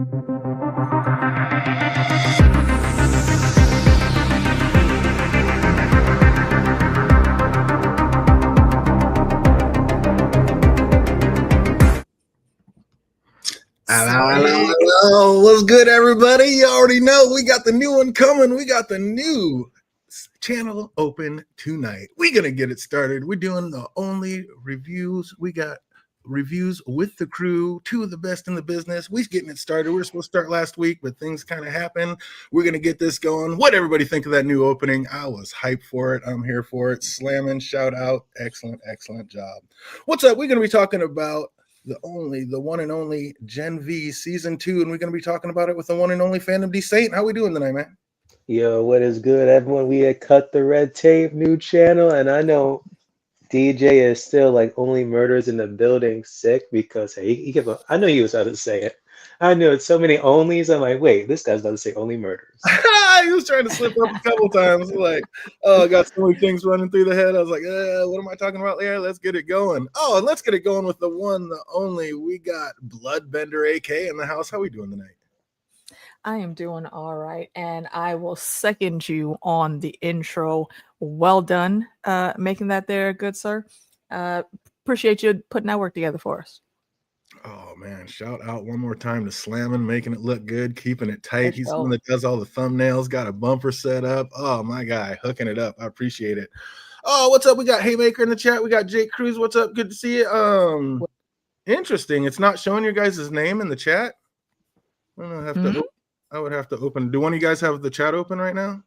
Hello. What's good, everybody? You already know we got the new one coming. We got the new channel open tonight. We're going to get it started. We're doing the only reviews. We got reviews with the crew, two of the best in the business. We're getting it started. We were supposed to start last week, but things kind of happened. We're going to get this going. What everybody think of that new opening? I was hyped for it. I'm here for it. Slamming, shout out. Excellent, excellent job. What's up? We're going to be talking about the one and only Gen V Season 2, and we're going to be talking about it with the one and only Fandom D Saint. How we doing tonight, man? Yo, what is good, everyone? We had cut the red tape, new channel, and I know DJ is still like only murders in the building sick because hey, he kept. I know he was about to say it. I knew it's so many onlys. I'm like, wait, this guy's about to say only murders. He was trying to slip up a couple times. Like, oh, I got so many things running through the head. I was like, what am I talking about there? Let's get it going. Oh, and let's get it going with the one, the only. We got Bloodbender AK in the house. How we doing tonight? I am doing all right, and I will second you on the intro. Well done making that there, good sir. Appreciate you putting that work together for us. Oh, man. Shout out one more time to Slamming, making it look good, keeping it tight. Let's He's the go. one that does all the thumbnails, got a bumper set up. Oh, my guy, hooking it up. I appreciate it. Oh, what's up? We got Haymaker in the chat. We got Jake Cruz. What's up? Good to see you. Interesting. It's not showing your guys' name in the chat. I would have to open. Do one of you guys have the chat open right now?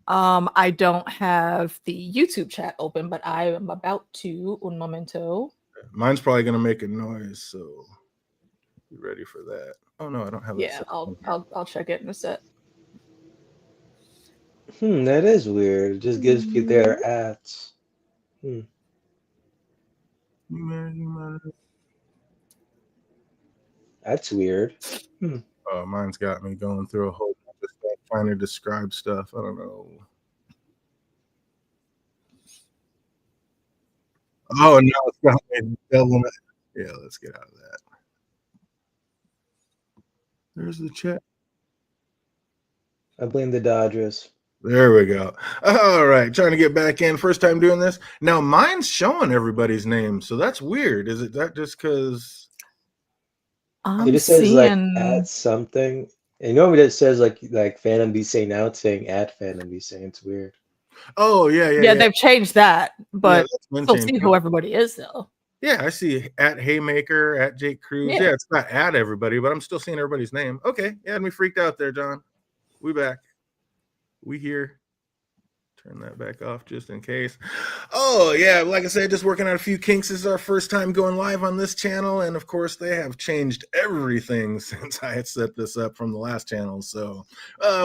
I don't have the YouTube chat open, but I am about to. Un momento. Mine's probably gonna make a noise, so be ready for that. Oh no, I don't have it. Yeah, I'll check it in a sec. That is weird. It just gives you their ads. That's weird. Oh, mine's got me going through a whole bunch of stuff trying to describe stuff. I don't know. Oh no, it's got me doubling it. Yeah, let's get out of that. There's the chat. I blame the Dodgers. There we go. All right, trying to get back in. First time doing this. Now mine's showing everybody's name, so that's weird. Is it that just because? I'm It just says like seeing. at something. And normally it says like Phantom B saying, now it's saying at Phantom B saying. It's weird. Oh Yeah, they've changed that, but Yeah, still see who everybody is though. Yeah, I see at Haymaker, at Jake Cruz. Yeah, it's not at everybody, but I'm still seeing everybody's name. Okay, yeah, and we freaked out there, John. We back. We here. Turn that back off just in case. Oh, yeah, like I said, just working out a few kinks. This is our first time going live on this channel, and of course, they have changed everything since I had set this up from the last channel. So,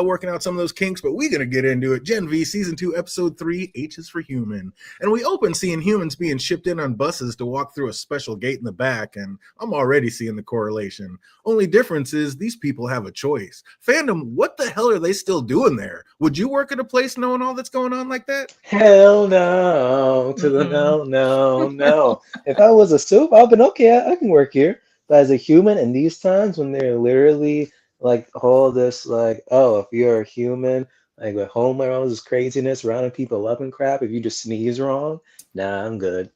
working out some of those kinks, but we're going to get into it. Gen V Season 2, Episode 3, H is for Human. And we open seeing humans being shipped in on buses to walk through a special gate in the back, and I'm already seeing the correlation. Only difference is these people have a choice. Fandom, what the hell are they still doing there? Would you work at a place knowing all that's going on like that? Hell no. To the no. If I was a soup, I'd been okay, I can work here. But as a human in these times when they're literally like all this like, oh, if you're a human, like at home around all this craziness, surrounding people up and crap, if you just sneeze wrong, nah, I'm good.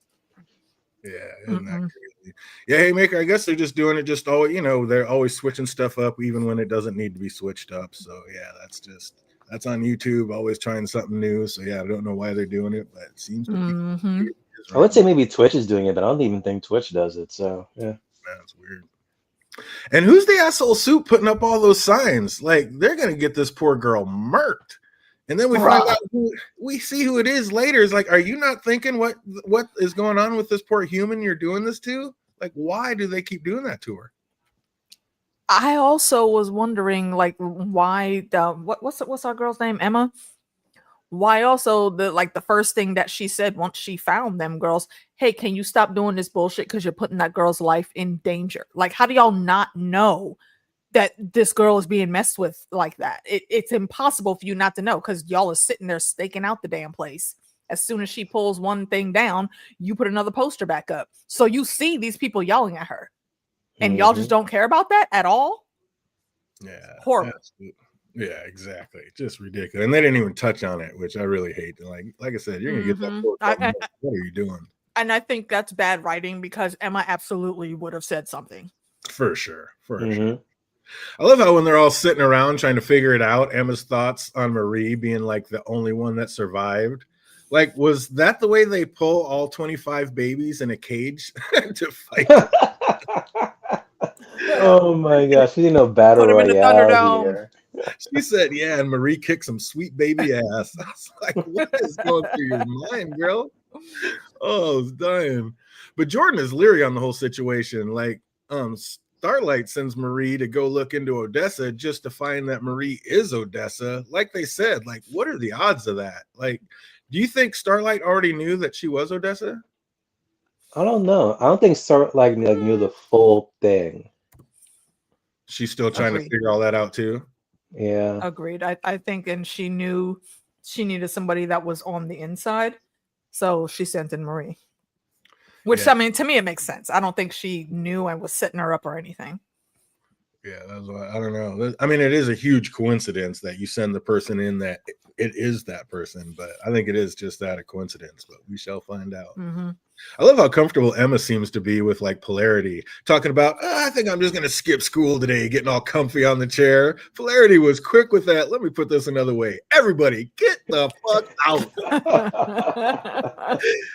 Yeah, isn't that crazy? Yeah, Haymaker, I guess they're just doing it just always, they're always switching stuff up even when it doesn't need to be switched up. So yeah, that's on YouTube, always trying something new. So yeah, I don't know why they're doing it, but it seems to be. I would say maybe Twitch is doing it, but I don't even think Twitch does it. So yeah. That's weird. And who's the asshole suit putting up all those signs? Like, they're gonna get this poor girl murked. And then we find out we see who it is later. It's like, are you not thinking what is going on with this poor human you're doing this to? Like, why do they keep doing that to her? I also was wondering, like, why what's our girl's name? Emma? Why also the first thing that she said once she found them girls, hey, can you stop doing this bullshit because you're putting that girl's life in danger? Like, how do y'all not know that this girl is being messed with like that? It's impossible for you not to know because y'all are sitting there staking out the damn place. As soon as she pulls one thing down, you put another poster back up. So you see these people yelling at her. and y'all just don't care about that at all. Yeah, Horrible. absolutely. Yeah, exactly. Just ridiculous. And they didn't even touch on it, which I really hate. Like I said, you're gonna get that. What are you doing? And I think that's bad writing because Emma absolutely would have said something. For sure. Sure. I love how when they're all sitting around trying to figure it out, Emma's thoughts on Marie being like the only one that survived. Like, was that the way they pull all 25 babies in a cage to fight? Oh my gosh, she's in a battle Put him in the royale here. She said, yeah, and Marie kicked some sweet baby ass. I was like, what is going through your mind, girl? Oh, I was dying. But Jordan is leery on the whole situation. Like, Starlight sends Marie to go look into Odessa just to find that Marie is Odessa. Like they said, like, what are the odds of that? Like, do you think Starlight already knew that she was Odessa? I don't know. I don't think Starlight knew the full thing. She's still trying to figure all that out too. Yeah. Agreed. I think, and she knew she needed somebody that was on the inside, so she sent in Marie. Which, I mean, to me, it makes sense. I don't think she knew and was setting her up or anything. Yeah, that's why I don't know. I mean, it is a huge coincidence that you send the person in that it is that person, but I think it is just that a coincidence, but we shall find out. I love how comfortable Emma seems to be with like Polarity, talking about, I think I'm just going to skip school today, getting all comfy on the chair. Polarity was quick with that. Let me put this another way. Everybody, get the fuck out.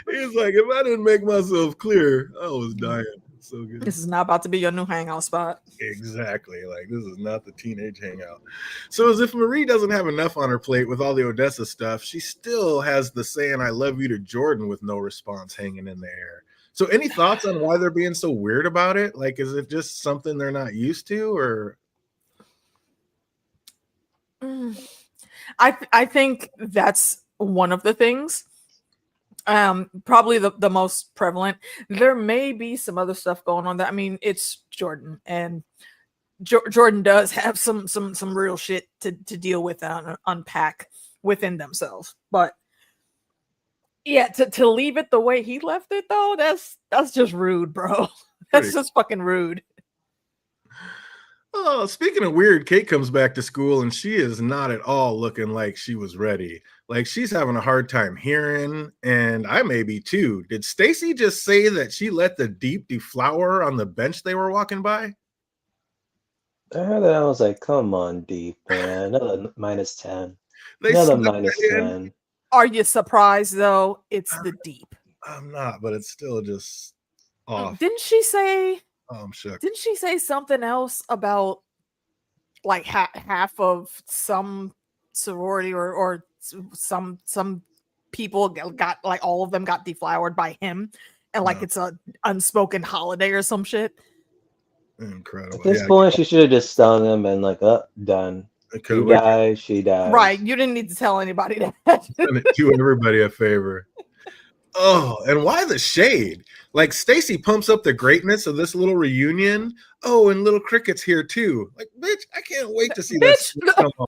He's like, if I didn't make myself clear, I was dying. So good. This is not about to be your new hangout spot. Exactly. Like, this is not the teenage hangout. So as if Marie doesn't have enough on her plate with all the Odessa stuff, she still has the saying I love you to Jordan with no response hanging in the air. So any thoughts on why they're being so weird about it? Like, is it just something they're not used to, or? I think that's one of the things. Probably the most prevalent. There may be some other stuff going on that, I mean, it's Jordan, and Jordan does have some real shit to deal with and unpack within themselves. But yeah, to leave it the way he left it though, that's just rude, bro. That's just fucking rude. Oh, speaking of weird, Kate comes back to school and she is not at all looking like she was ready. Like, she's having a hard time hearing, and I may be too. Did Stacy just say that she let the deep deflower on the bench they were walking by? I heard that. I was like, come on, Deep, man. Another -10. They Another snuck that in. -10. Are you surprised though? It's the deep. I'm not, but it's still just off. Didn't she say? Oh, I'm shook. Didn't she say something else about like half of some sorority or some people got like all of them got deflowered by him, and like it's a unspoken holiday or some shit? Incredible. At this point, she should have just stung him and like, done. He dies, she dies. Right. You didn't need to tell anybody that. Do everybody a favor. Oh, and why the shade? Like, Stacy pumps up the greatness of this little reunion. Oh, and little Cricket's here too. Like, bitch, I can't wait to see that. Come on.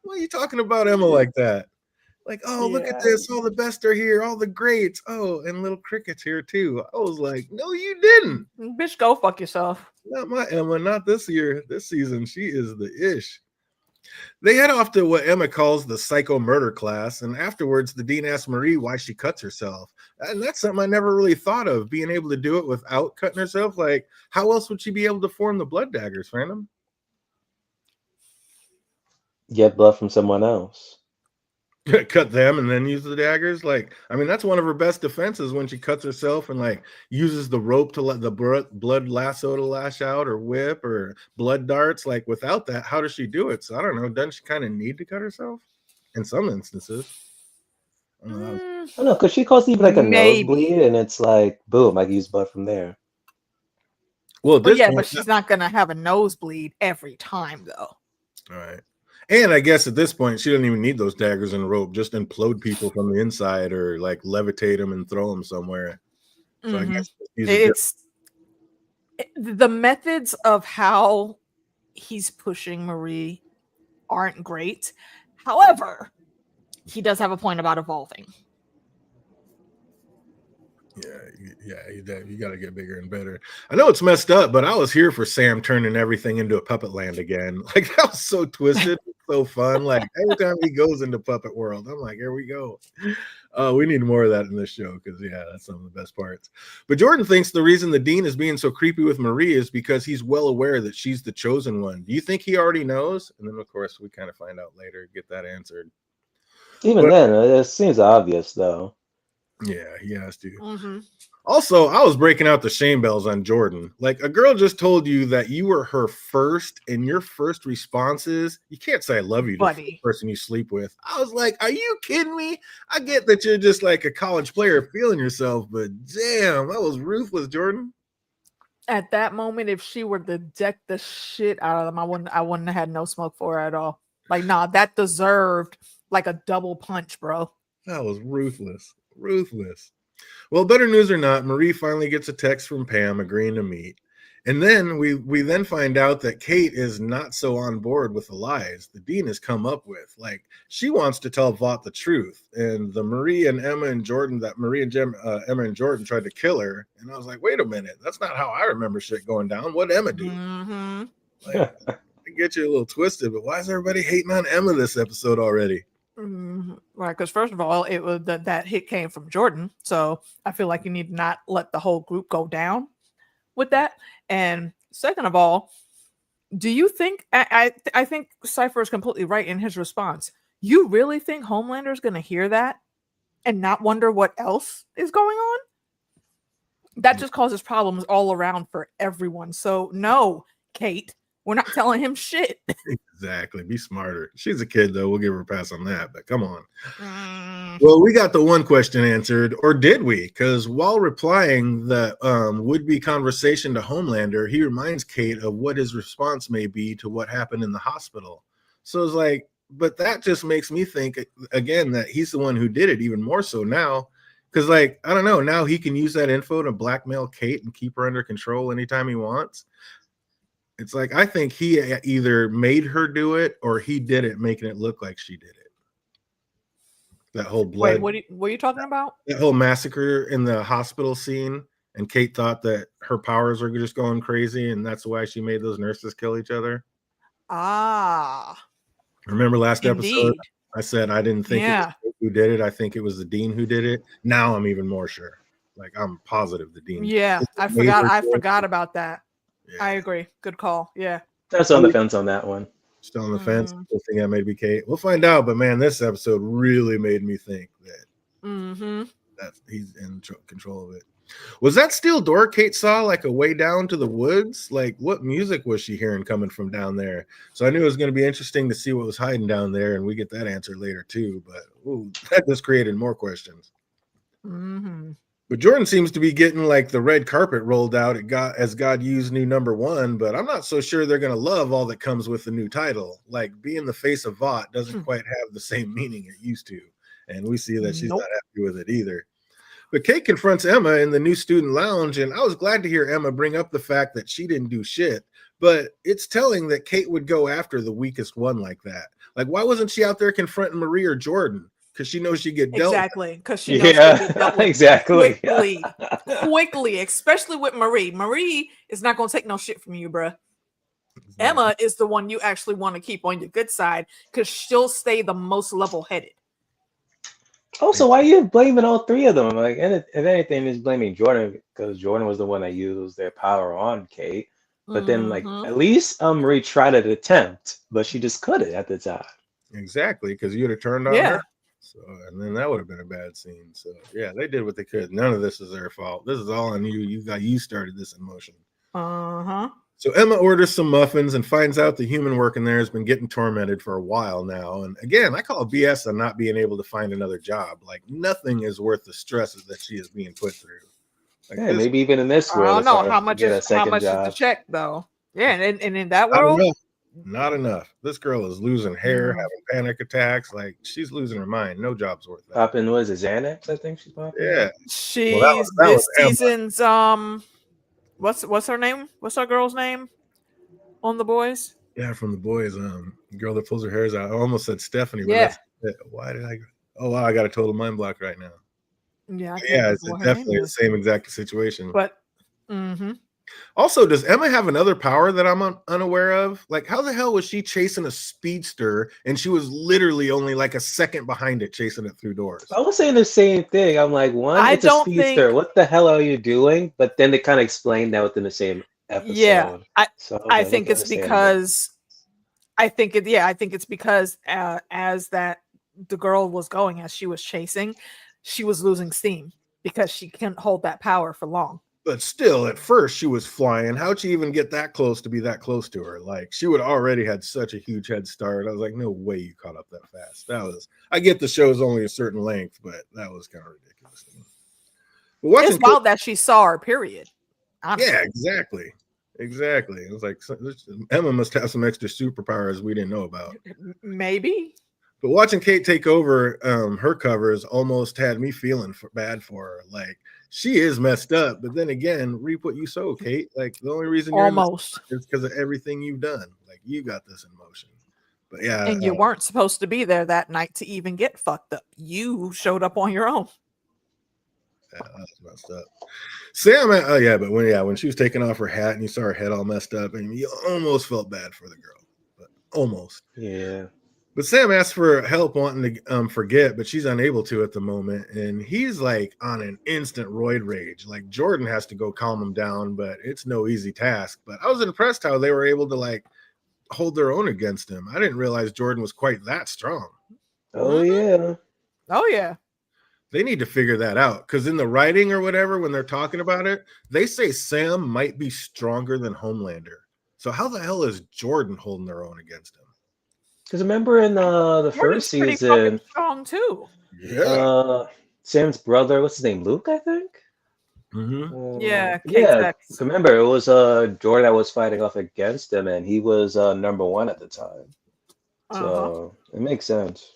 Why are you talking about Emma like that? Like, oh, look at this. All the best are here. All the greats. Oh, and little Cricket's here too. I was like, no, you didn't. Bitch, go fuck yourself. Not my Emma. Not this year. This season, she is the ish. They head off to what Emma calls the psycho murder class, and afterwards the dean asks Marie why she cuts herself. And that's something I never really thought of, being able to do it without cutting herself. Like, how else would she be able to form the blood daggers, Random? Get blood from someone else. Cut them and then use the daggers. Like, I mean, that's one of her best defenses, when she cuts herself and like uses the rope to let the blood lasso to lash out, or whip, or blood darts. Like, without that, how does she do it? So I don't know. Doesn't she kind of need to cut herself in some instances? I don't know, because she calls even like a nosebleed, and it's like, boom, I can use blood from there. Well, yeah, but she's not gonna have a nosebleed every time, though. All right. And I guess at this point, she doesn't even need those daggers and rope. Just implode people from the inside, or like levitate them and throw them somewhere. So I guess it's the methods of how he's pushing Marie aren't great. However, he does have a point about evolving. You got to get bigger and better. I know it's messed up, but I was here for Sam turning everything into a puppet land again. Like that was so twisted, so fun. Like every time he goes into Puppet World, I'm like, here we go. We need more of that in this show because that's some of the best parts. But Jordan thinks the reason the dean is being so creepy with Marie is because he's well aware that she's the chosen one. Do you think he already knows? And then of course we kind of find out later, get that answered. Even then, it seems obvious though. Yeah, he has to. Mm-hmm. Also, I was breaking out the shame bells on Jordan. Like a girl just told you that you were her first, and your first response is, you can't say I love you to the person you sleep with. I was like, are you kidding me? I get that you're just like a college player feeling yourself, but damn, that was ruthless, Jordan. At that moment, if she were to deck the shit out of them, I wouldn't have had no smoke for her at all. Like, nah, that deserved like a double punch, bro. That was ruthless. Ruthless. Well, better news or not, Marie finally gets a text from Pam agreeing to meet. And then we then find out that Kate is not so on board with the lies the dean has come up with. Like she wants to tell Vought the truth, and the Marie and Emma and Jordan that Marie and Emma and Jordan tried to kill her. And I was like, wait a minute, that's not how I remember shit going down. What'd Emma do? Mm-hmm. Like, I get you a little twisted, but why is everybody hating on Emma this episode already? Mm-hmm. Right, because first of all, it was that hit came from Jordan, so I feel like you need to not let the whole group go down with that. And second of all, do you think I think Cypher is completely right in his response? You really think Homelander is going to hear that and not wonder what else is going on? That just causes problems all around for everyone. So no, Kate, we're not telling him shit. Exactly. Be smarter. She's a kid, though. We'll give her a pass on that, but come on. Well, we got the one question answered, or did we? Because while replying the would-be conversation to Homelander, he reminds Kate of what his response may be to what happened in the hospital. So it's like, but that just makes me think, again, that he's the one who did it even more so now. Because, like, I don't know, now he can use that info to blackmail Kate and keep her under control anytime he wants. It's like, I think he either made her do it or he did it, making it look like she did it. That whole blood. Wait, what are you talking about? That whole massacre in the hospital scene. And Kate thought that her powers were just going crazy. And that's why she made those nurses kill each other. Ah. Remember last Indeed. episode? I said I didn't think it was Kate who did it. I think it was the dean who did it. Now I'm even more sure. Like, I'm positive the dean. Yeah, I forgot about that. Yeah. I agree. Good call. Yeah. That's on the fence on that one. Still on the fence. Still think that may be Kate. We'll find out. But man, this episode really made me think that he's in control of it. Was that steel door Kate saw like a way down to the woods? Like what music was she hearing coming from down there? So I knew it was going to be interesting to see what was hiding down there, and we get that answer later too. But that just created more questions. Mm-hmm. But Jordan seems to be getting like the red carpet rolled out as God used new #1, but I'm not so sure they're going to love all that comes with the new title. Like being the face of Vought doesn't quite have the same meaning it used to. And we see that she's not happy with it either. But Kate confronts Emma in the new student lounge, and I was glad to hear Emma bring up the fact that she didn't do shit. But it's telling that Kate would go after the weakest one like that. Like, why wasn't she out there confronting Marie or Jordan? Because she knows she get dealt exactly. Because she knows she get dealt with exactly quickly, especially with Marie. Marie is not going to take no shit from you, bruh. Exactly. Emma is the one you actually want to keep on your good side because she'll stay the most level-headed. Also, why are you blaming all three of them? Like, if anything, is blaming Jordan because Jordan was the one that used their power on Kate. But then, like, at least Marie tried an attempt, but she just couldn't at the time. Exactly, because you'd have turned on her. So, and then that would have been a bad scene. So, yeah, they did what they could. None of this is their fault. This is all on you. You started this in motion. So Emma orders some muffins and finds out the human working there has been getting tormented for a while now. And again, I call BS on not being able to find another job. Like nothing is worth the stress that she is being put through. Like maybe even in this world, I don't know how much is the check though. Yeah, and in that world, not enough. This girl is losing hair, having panic attacks. Like she's losing her mind. No job's worth that. Popping was it Xanax? I think she's popping. Yeah, she's this season's What's her name? What's our girl's name on The Boys? Yeah, from The Boys. Girl that pulls her hairs out. I almost said Stephanie. But why did I? Oh wow, I got a total mind block right now. Yeah, I can't Yeah, remember it's what her name definitely the is, same exact situation. but hmm Also, does Emma have another power that I'm unaware of? Like, how the hell was she chasing a speedster and she was literally only like a second behind it, chasing it through doors? I was saying the same thing. I'm like, one, I it's a don't speedster. think. What the hell are you doing? But then they kind of explained that within the same Yeah, episode. So I okay, think that's it's understandable. because I think it. Yeah, I think it's because as that the girl was going, as she was chasing, she was losing steam because she couldn't hold that power for long. But still, at first she was flying. How'd she even get that close to be that close to her? Like, she would already had such a huge head start. I was like, no way you caught up that fast. That was, I get the show's only a certain length, but that was kind of ridiculous to me. But It's watching Kate, wild that she saw her. Period. yeah, Honestly, exactly. Exactly. It was like Emma must have some extra superpowers we didn't know about. Maybe. But watching Kate take over her covers almost had me feeling bad for her. Like, she is messed up, but then again, reap what you sow, Kate. Like, the only reason you're in this Almost. is because of everything you've done. Like, you got this in motion. But yeah, And you weren't supposed to be there that night to even get fucked up. You showed up on your own. that was messed up. Sam, oh yeah, but when she was taking off her hat and you saw her head all messed up, and you almost felt bad for the girl, but almost. Yeah. But Sam asks for help, wanting to forget, but she's unable to at the moment. And he's like on an instant roid rage. Like, Jordan has to go calm him down, but it's no easy task. But I was impressed how they were able to like hold their own against him. I didn't realize Jordan was quite that strong. Oh Mhm. yeah. Oh yeah. They need to figure that out, because in the writing or whatever, when they're talking about it, they say Sam might be stronger than Homelander. So how the hell is Jordan holding their own against him? Because remember in the first Jordan's pretty fucking season, strong too. Yeah. uh Sam's brother, what's his name? Luke, I think? Mm-hmm. Yeah, Kate's Yeah. ex. Remember, it was Jordan that was fighting off against him, and he was number one at the time. Uh-huh. So it makes sense.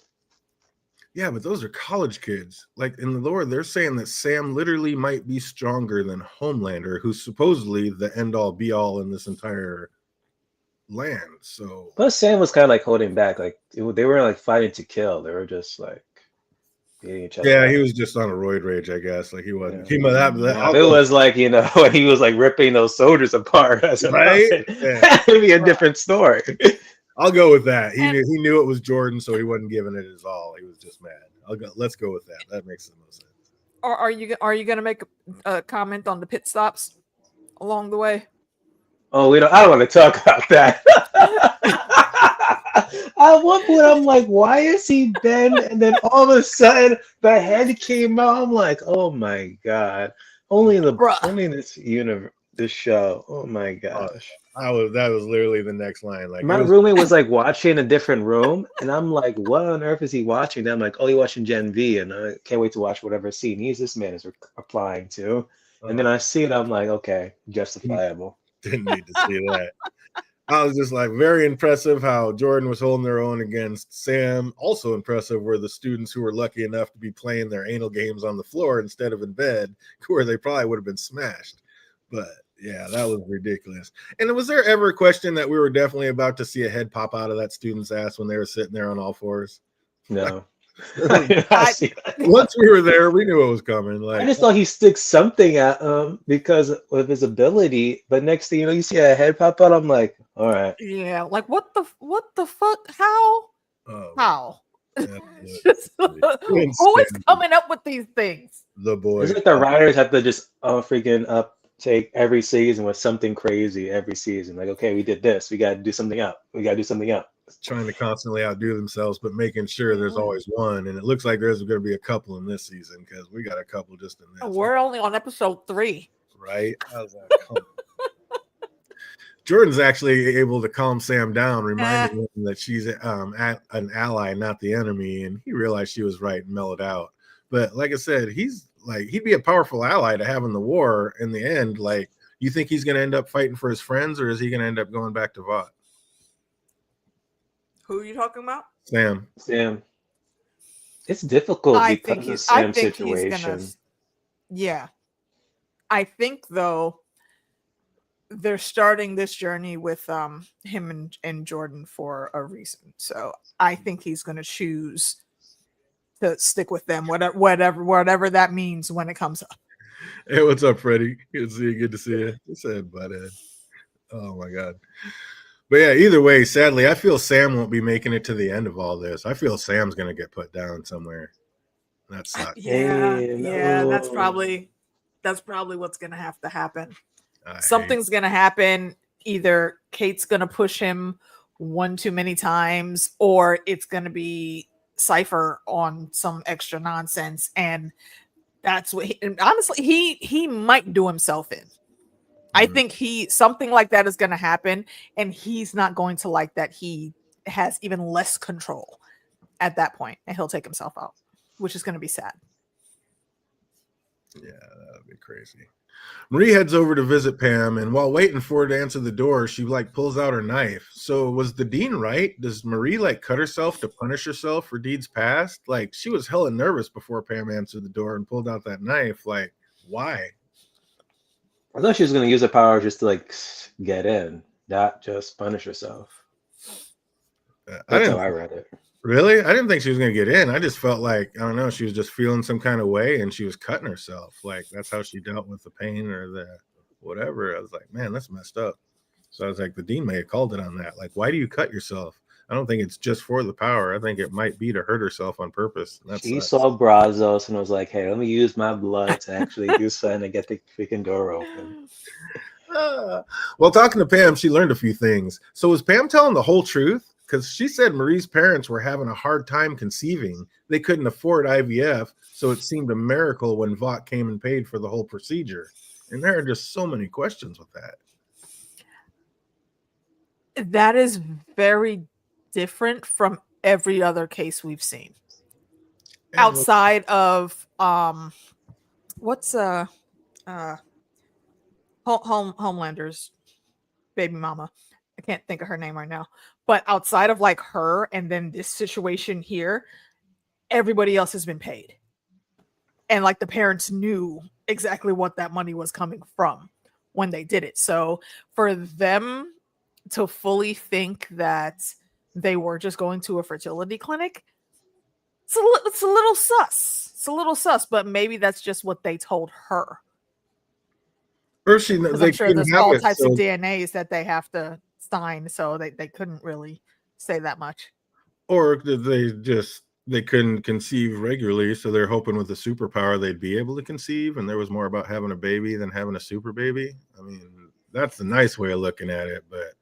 Yeah, but those are college kids. Like, in the lore, they're saying that Sam literally might be stronger than Homelander, who's supposedly the end all be all in this entire land. So Plus, Sam was kind of like holding back. Like they weren't like fighting to kill. They were just like beating each other yeah, he up. was just on a roid rage, I guess. Like, he wasn't. Yeah. He might have that. Now, if I'll it go was like, when he was like ripping those soldiers apart as a right. puppet, Yeah, it'd be a Right. different story. I'll go with that. He And knew it was Jordan, so he wasn't giving it his all. He was just mad. Let's go with that. That makes the most sense. are you gonna make a comment on the pit stops along the way? Oh, we don't. I don't want to talk about that. At one point, I'm like, why is he bent? And then all of a sudden, the head came out. I'm like, oh my god! Bruh. Only in this universe, this show. Oh my Uh, gosh! that was literally the next line. Like, it My was. roommate was like watching a different room, and I'm like, what on earth is he watching? Then I'm like, oh, he's watching Gen V, and I can't wait to watch whatever scene this man is applying to. And then I see it, I'm like, okay, justifiable. Didn't need to see that. I was just like, very impressive how Jordan was holding their own against Sam. Also impressive were the students who were lucky enough to be playing their anal games on the floor instead of in bed, where they probably would have been smashed. But yeah, that was ridiculous. And was there ever a question that we were definitely about to see a head pop out of that student's ass when they were sitting there on all fours? No. I I see that. Once we were there, we knew it was coming. I Like, just thought he sticks something at him because of his ability, but next thing you know, you see a head pop out. I'm like, all right. yeah, like what the fuck? How? oh, How? Just, absolutely. who is coming up with these things? The It's boy. like the writers have to just freaking take every season with something crazy every season. Like, okay, we did this. We got to do something up. We got to do something up. Trying to constantly outdo themselves, but making sure there's always one. And it looks like there's going to be a couple in this season, because we got a couple just in this. We're only on episode 3. Right? I was like, come on. Jordan's actually able to calm Sam down, reminding him that she's an ally, not the enemy. And he realized she was right and mellowed out. But like I said, he'd be a powerful ally to have in the war in the end. Like, you think he's going to end up fighting for his friends, or is he going to end up going back to Vought? Who are you talking about? Sam. Sam, it's difficult I think because of he's. I Sam's think he's gonna. situation. Yeah, I think though they're starting this journey with him and Jordan for a reason. So I think he's gonna choose to stick with them, whatever that means when it comes up. Hey, what's up, Freddie? Good to see you. Good to see you. He said, butthead. Oh my god. But yeah, either way, sadly, I feel Sam won't be making it to the end of all this. I feel Sam's gonna get put down somewhere. That sucks. Yeah, that's No. probably what's gonna have to happen. I hate- Something's gonna happen. Either Kate's gonna push him one too many times, or it's gonna be Cypher on some extra nonsense, and that's what. And honestly, he might do himself in. I think something like that is gonna happen, and he's not going to like that. He has even less control at that point, and he'll take himself out, which is gonna be sad. Yeah, that would be crazy. Marie heads over to visit Pam, and while waiting for her to answer the door, she like pulls out her knife. So was the dean right? Does Marie like cut herself to punish herself for deeds past? Like she was hella nervous before Pam answered the door and pulled out that knife. Like why? I thought she was gonna use her power just to like get in, not just punish herself. I That's didn't how I read it. really. I didn't think she was gonna get in. I just felt like I don't know. She was just feeling some kind of way, and she was cutting herself. Like that's how she dealt with the pain or the whatever. I was like, man, that's messed up. So I was like, the dean may have called it on that. Like, why do you cut yourself? I don't think it's just for the power. I think it might be to hurt herself on purpose. She saw Brazos and was like, "Hey, let me use my blood to actually do something to get the freaking door open." Well, talking to Pam, she learned a few things. So was Pam telling the whole truth? Because she said Marie's parents were having a hard time conceiving. They couldn't afford IVF, so it seemed a miracle when Vought came and paid for the whole procedure. And there are just so many questions with that. That is very different from every other case we've seen. And Outside of what's Homelander's baby mama. I can't think of her name right now. But outside of like her and then this situation here, everybody else has been paid. And like the parents knew exactly what that money was coming from when they did it. So for them to fully think that they were just going to a fertility clinic, it's a little sus. It's a little sus, but maybe that's just what they told her. First, Because they I'm sure couldn't there's have all it, types so- of DNAs that they have to sign, so they couldn't really say that much. or they couldn't conceive regularly, so they're hoping with the superpower they'd be able to conceive, and there was more about having a baby than having a super baby. I mean, that's the nice way of looking at it, but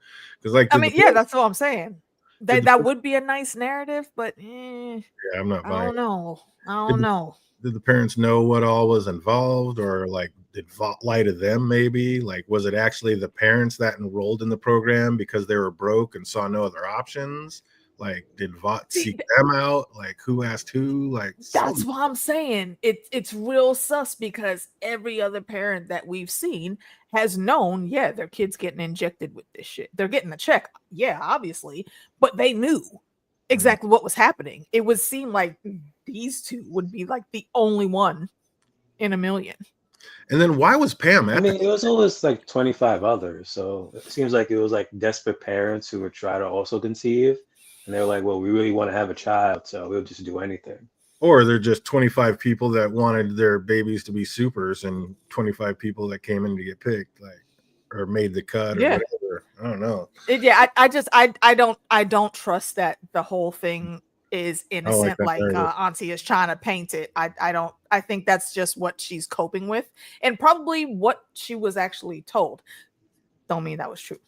because like I mean, yeah, that's what I'm saying. That would be a nice narrative, but yeah, I'm not I buying. don't know. I don't know. Did the parents know what all was involved, or like did Vought lie to them? Maybe like was it actually the parents that enrolled in the program because they were broke and saw no other options? Like did Vought seek them out? Like who asked who? Like That's what I'm saying. It's real sus because every other parent that we've seen has known, yeah, their kid's getting injected with this shit. They're getting the check, yeah, obviously, but they knew exactly what was happening. It would seem like these two would be like the only one in a million. And then why was Pam at I mean, it was always like 25 others, so it seems like it was like desperate parents who would try to also conceive, and they were like, "Well, we really want to have a child, so we'll just do anything." Or they're just 25 people that wanted their babies to be supers and 25 people that came in to get picked, like, or made the cut or whatever. I don't know. I don't trust that the whole thing is innocent like Auntie is trying to paint it. I think that's just what she's coping with and probably what she was actually told. Don't mean that was true.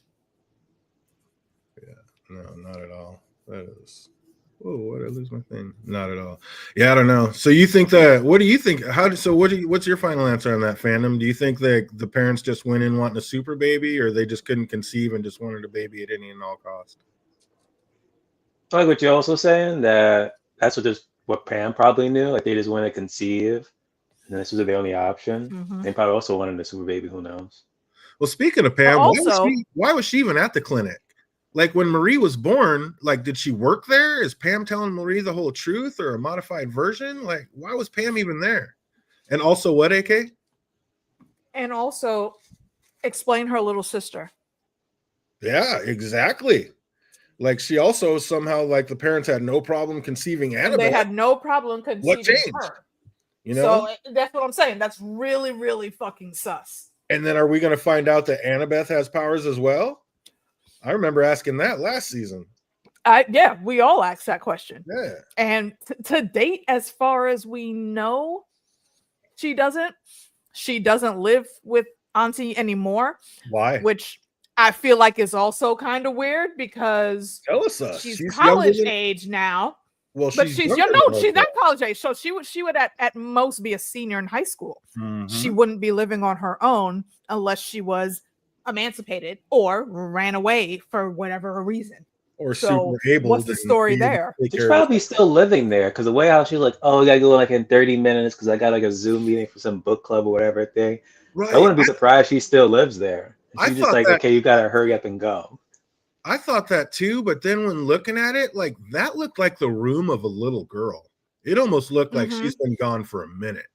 Yeah, no, not at all. That is. Whoa, what did I lose my thing? Not at all. Yeah, I don't know. So you think that? What do you think? What's your final answer on that, fandom? Do you think that the parents just went in wanting a super baby, or they just couldn't conceive and just wanted a baby at any and all cost? I like what you're also saying that's what Pam probably knew. Like they just wanted to conceive, and this was the only option. Mm-hmm. They probably also wanted a super baby. Who knows? Well, speaking of Pam, why was she even at the clinic? Like when Marie was born, like did she work there? Is Pam telling Marie the whole truth or a modified version? Like why was Pam even there? And also what, AK? And also explain her little sister. Yeah, exactly. Like she also somehow like the parents had no problem conceiving And Annabeth. they had no problem What conceiving changed? her. You know? So that's what I'm saying. That's really, really fucking sus. And then are we going to find out that Annabeth has powers as well? I remember asking that last season. Yeah, we all asked that question. Yeah. And to date, as far as we know, she doesn't. She doesn't live with Auntie anymore. Why? Which I feel like is also kind of weird because Tell us. she's She's college age now. Well, But she's she's younger young. No, than she's us, not college age. So she would at most be a senior in high school. though. She wouldn't be living on her own unless she was emancipated or ran away for whatever reason. Or So super able. what's the story there? She's probably still living there because the way how she's like, oh, I gotta go like in 30 minutes because I got like a Zoom meeting for some book club or whatever thing. Right. I wouldn't be surprised she still lives there. I She's just thought like, that- okay, you gotta hurry up and go. I thought that too, but then when looking at it, like that looked like the room of a little girl. It almost looked like she's been gone for a minute.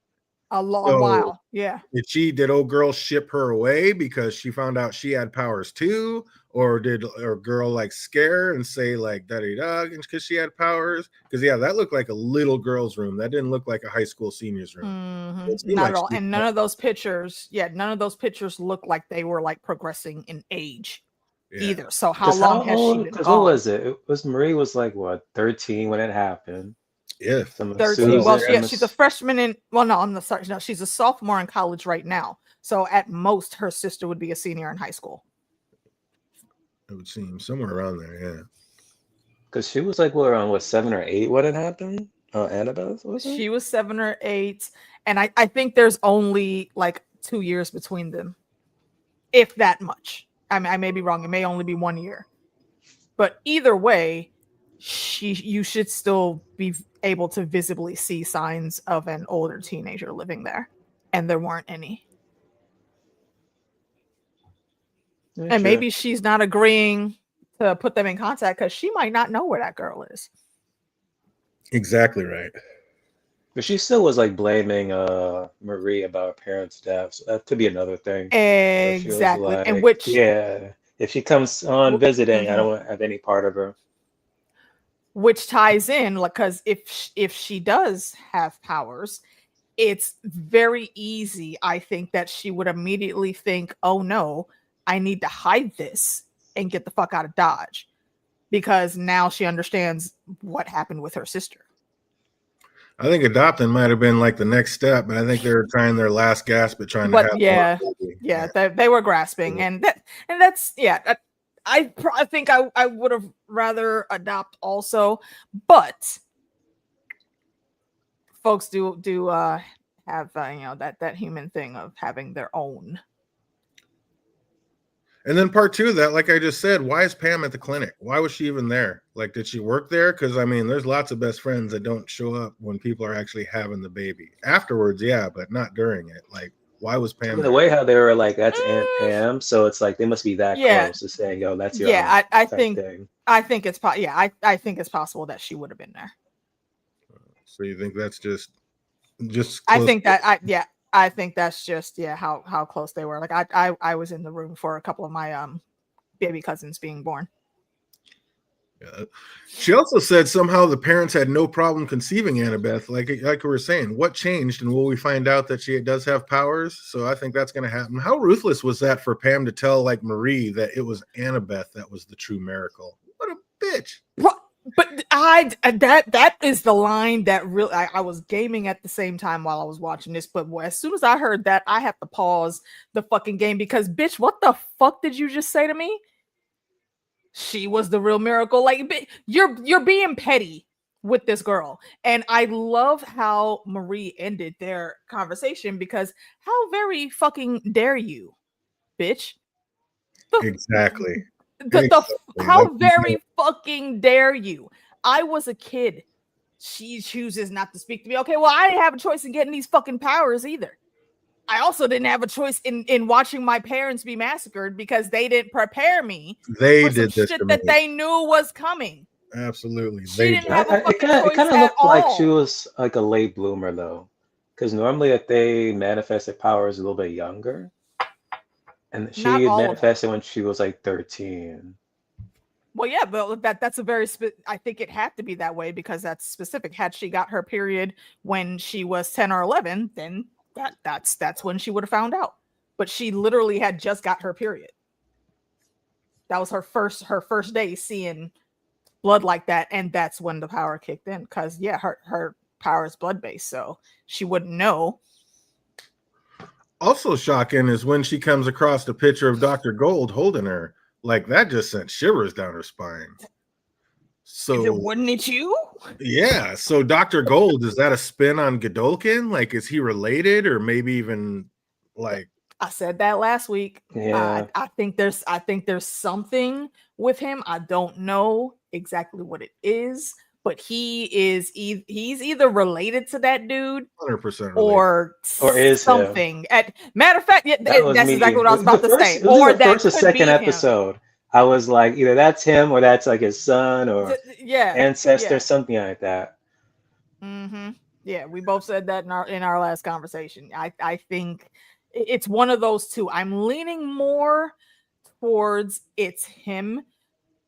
A long while. Yeah. Did old girl ship her away because she found out she had powers too? Or did a girl like scare and say like daddy dog because she had powers? Because yeah, that looked like a little girl's room. That didn't look like a high school senior's room. Not at all. And none of those pictures look like they were like progressing in age either. So how long has she been Because gone? what was it? It was Marie was like what 13 when it happened. Yeah, 13. Well, she's a freshman in. Well, no, I'm sorry. No, she's a sophomore in college right now. So at most, her sister would be a senior in high school. It would seem somewhere around there, yeah. Because she was like around 7 or 8 when it happened. Annabeth was it? She was 7 or 8, and I think there's only like 2 years between them, if that much. I mean, I may be wrong. It may only be 1 year, but either way, you should still be able to visibly see signs of an older teenager living there, and there weren't any. Yeah, and sure. maybe she's not agreeing to put them in contact because she might not know where that girl is. Exactly right. But she still was like blaming Marie about her parents' death. So that could be another thing. Exactly. Like, and which, yeah, if she comes on visiting, I don't want to have any part of her. Which ties in, like, because if she does have powers, it's very easy, I think, that she would immediately think, oh no, I need to hide this and get the fuck out of Dodge, because now she understands what happened with her sister. I think adopting might have been like the next step, but I think they were trying their last gasp at trying to have they were grasping, and that's I think I would have rather adopt also, but folks do have that human thing of having their own. And then part 2 of that, like I just said, why is Pam at the clinic? Why was she even there? Like, did she work there? Because I mean, there's lots of best friends that don't show up when people are actually having the baby. Afterwards, yeah, but not during it. Like, why was Pam The there? way how they were like, that's Aunt Pam, so it's like they must be that close to saying, yo, that's your aunt, I think it's I think it's possible that she would have been there. So you think that's just I think that's just how close they were. Like I was in the room for a couple of my baby cousins being born. Yeah. She also said somehow the parents had no problem conceiving Annabeth. Like we were saying, what changed, and will we find out that she does have powers? So I think that's going to happen. How ruthless was that for Pam to tell like Marie that it was Annabeth that was the true miracle? What a bitch! But that is the line that really I was gaming at the same time while I was watching this. But as soon as I heard that, I have to pause the fucking game because, bitch, what the fuck did you just say to me? She was the real miracle. Like, you're being petty with this girl. And I love how Marie ended their conversation because how very fucking dare you, bitch? Exactly. How very fucking dare you? I was a kid. She chooses not to speak to me. Okay, well, I didn't have a choice in getting these fucking powers either. I also didn't have a choice in watching my parents be massacred because they didn't prepare me for some shit that they knew was coming. Absolutely. She didn't have a fucking choice it kind of looked at like all. she was like a late bloomer though, because normally if they manifested powers a little bit younger, and she manifested when she was like 13. Well, yeah, but that's a very I think it had to be that way because that's specific. Had she got her period when she was 10 or 11, then that's when she would have found out. But she literally had just got her period. That was her first day seeing blood like that, and that's when the power kicked in. Because yeah, her power is blood based, so she wouldn't know. Also shocking is when she comes across a picture of Dr. Gold holding her. Like that just sent shivers down her spine. So Wouldn't it you? Yeah. So Dr. Gold, is that a spin on Godolkin? Like, is he related, or maybe even like I said that last week. Yeah. I think there's something with him. I don't know exactly what it is, but he's either related to that dude 100% related? or is him. something. Matter of fact, That was that's me. exactly what I was about to say. Was Or the that first or could second be him. episode. I was like, either that's him or that's like his son or Yeah, ancestor, yeah. something like that. Mm-hmm. Yeah, we both said that in our last conversation. I think it's one of those two. I'm leaning more towards it's him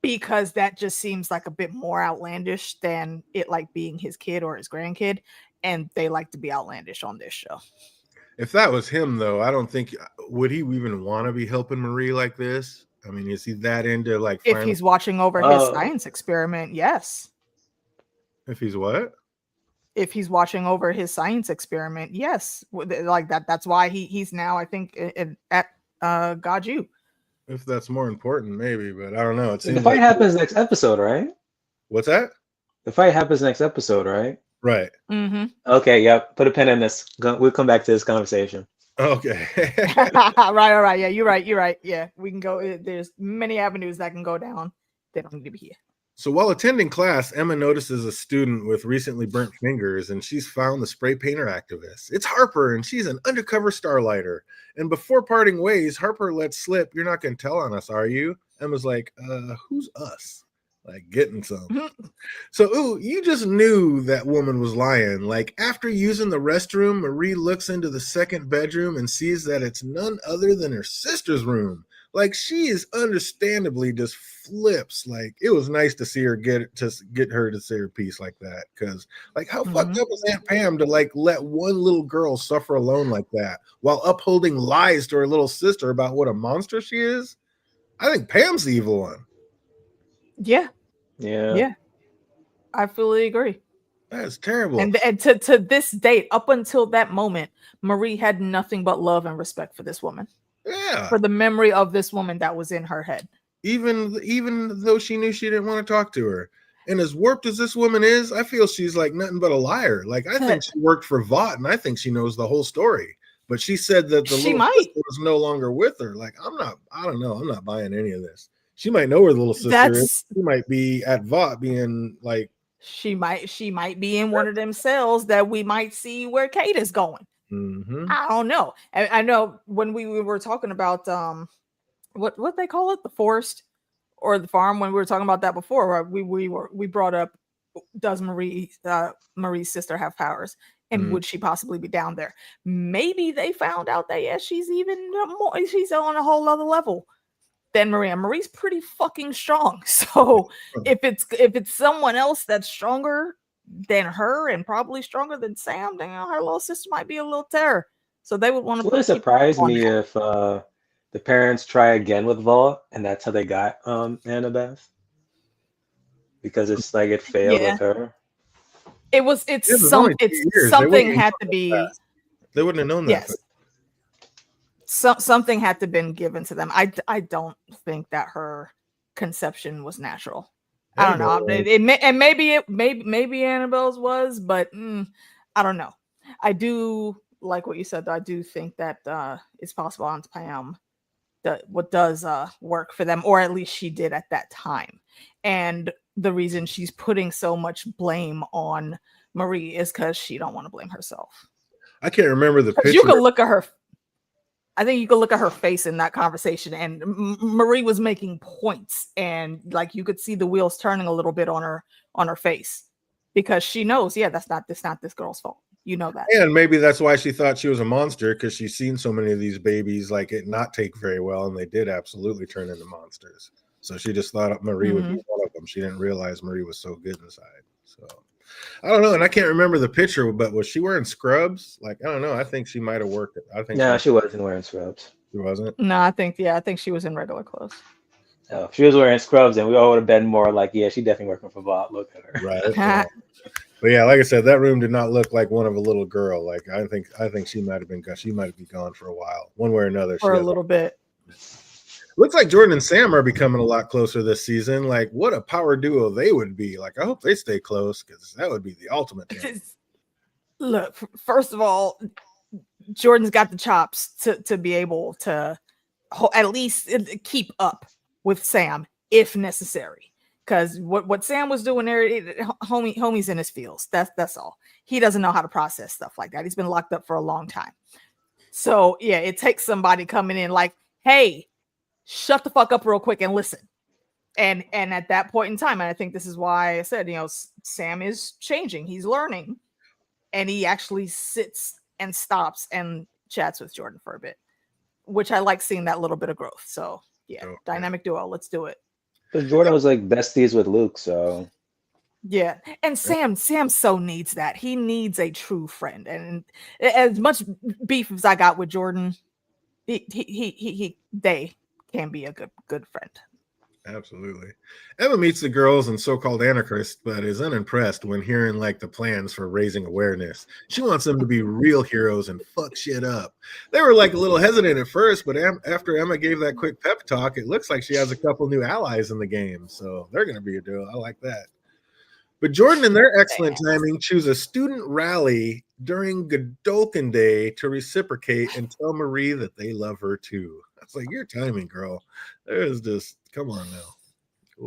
because that just seems like a bit more outlandish than it like being his kid or his grandkid, and they like to be outlandish on this show. If that was him, though, I don't think would he even want to be helping Marie like this. I mean, is he that into like? If he's watching over his science experiment, yes. If he's what? If he's watching over his science experiment, yes. Like that. That's why he's now, I think, at Gaju. If that's more important, maybe, but I don't know. It seems The fight like happens next episode, right? What's that? The fight happens next episode, right? Right. Mm-hmm. Okay, yep. Put a pin in this. We'll come back to this conversation. Okay. Right. Yeah, you're right. Yeah, we can go. There's many avenues that can go down. They don't need to be here. So while attending class, Emma notices a student with recently burnt fingers, and she's found the spray painter activist. It's Harper, and she's an undercover starlighter. And before parting ways, Harper lets slip, "You're not going to tell on us, are you?" Emma's like, who's us? Like getting some. So, ooh, you just knew that woman was lying. Like after using the restroom, Marie looks into the second bedroom and sees that it's none other than her sister's room. Like she is understandably just flips. Like it was nice to see her get her to say her piece like that. Because like how fucked up was Aunt Pam to like let one little girl suffer alone like that while upholding lies to her little sister about what a monster she is? I think Pam's the evil one. Yeah. I fully agree. That's terrible. And to this date, up until that moment, Marie had nothing but love and respect for this woman. Yeah. For the memory of this woman that was in her head. Even though she knew she didn't want to talk to her. And as warped as this woman is, I feel she's like nothing but a liar. Like I think she worked for Vought, and I think she knows the whole story. But she said that the little sister was no longer with her. Like I don't know. I'm not buying any of this. She might know where the little sister is. She might be at Vought being like she might be in one of them cells that we might see where Kate is going. Mm-hmm. I don't know. I know when we were talking about what they call it, the forest or the farm, when we were talking about that before, right? We brought up, does Marie's sister have powers, and would she possibly be down there? Maybe they found out that she's even more, she's on a whole other level than Marie. Marie's pretty fucking strong. So if it's someone else that's stronger than her and probably stronger than Sam, then her little sister might be a little terror. So they would want to. It wouldn't surprise me if the parents try again with Vought, and that's how they got Annabeth, because it's like it failed with her. Something had to be. They wouldn't have known that. Yes. Something had to been given to them. I don't think that her conception was natural. I don't know. Maybe Annabelle's was, but I don't know. I do like what you said, though. I do think that it's possible Aunt Pam what does work for them, or at least she did at that time. And the reason she's putting so much blame on Marie is because she don't want to blame herself. I can't remember the picture. You could look at her. I think you could look at her face in that conversation, and Marie was making points, and like you could see the wheels turning a little bit on her face, because she knows, that's not this girl's fault. You know that. And maybe that's why she thought she was a monster, because she's seen so many of these babies like it not take very well, and they did absolutely turn into monsters. So she just thought Marie would be Mhm. one of them. She didn't realize Marie was so good inside. So I don't know, and I can't remember the picture, but was she wearing scrubs? Like I don't know. I think she might have worked it. I think No, she wasn't wearing scrubs. she wasn't. No, I think she was in regular clothes. No, if she was wearing scrubs, then we all would have been more like, yeah, she definitely working for Bob. Look at her. Right. Yeah. But yeah, like I said, that room did not look like one of a little girl. Like I think she might have been gone for a while, one way or another. For a little bit. Looks like Jordan and Sam are becoming a lot closer this season. Like what a power duo they would be. Like I hope they stay close because that would be the ultimate thing. Look, first of all, Jordan's got the chops to be able to at least keep up with Sam if necessary. Because what Sam was doing there, homie's in his feels. That's all. He doesn't know how to process stuff like that. He's been locked up for a long time. So yeah, it takes somebody coming in like, hey, shut the fuck up real quick and listen. And at that point in time, and I think this is why I said, Sam is changing. He's learning, and he actually sits and stops and chats with Jordan for a bit, which I like seeing that little bit of growth. So yeah, dynamic duo. Let's do it. Because Jordan was like besties with Luke, so yeah. And Sam so needs that. He needs a true friend. And as much beef as I got with Jordan, they can be a good friend. Absolutely. Emma meets the girls and so-called Anarchist, but is unimpressed when hearing like the plans for raising awareness. She wants them to be real heroes and fuck shit up. They were like a little hesitant at first, but after Emma gave that quick pep talk, it looks like she has a couple new allies in the game. So they're going to be a duo. I like that. But Jordan and their excellent timing choose a student rally during Godolphin Day to reciprocate and tell Marie that they love her too. That's like your timing, girl. There's just come on now.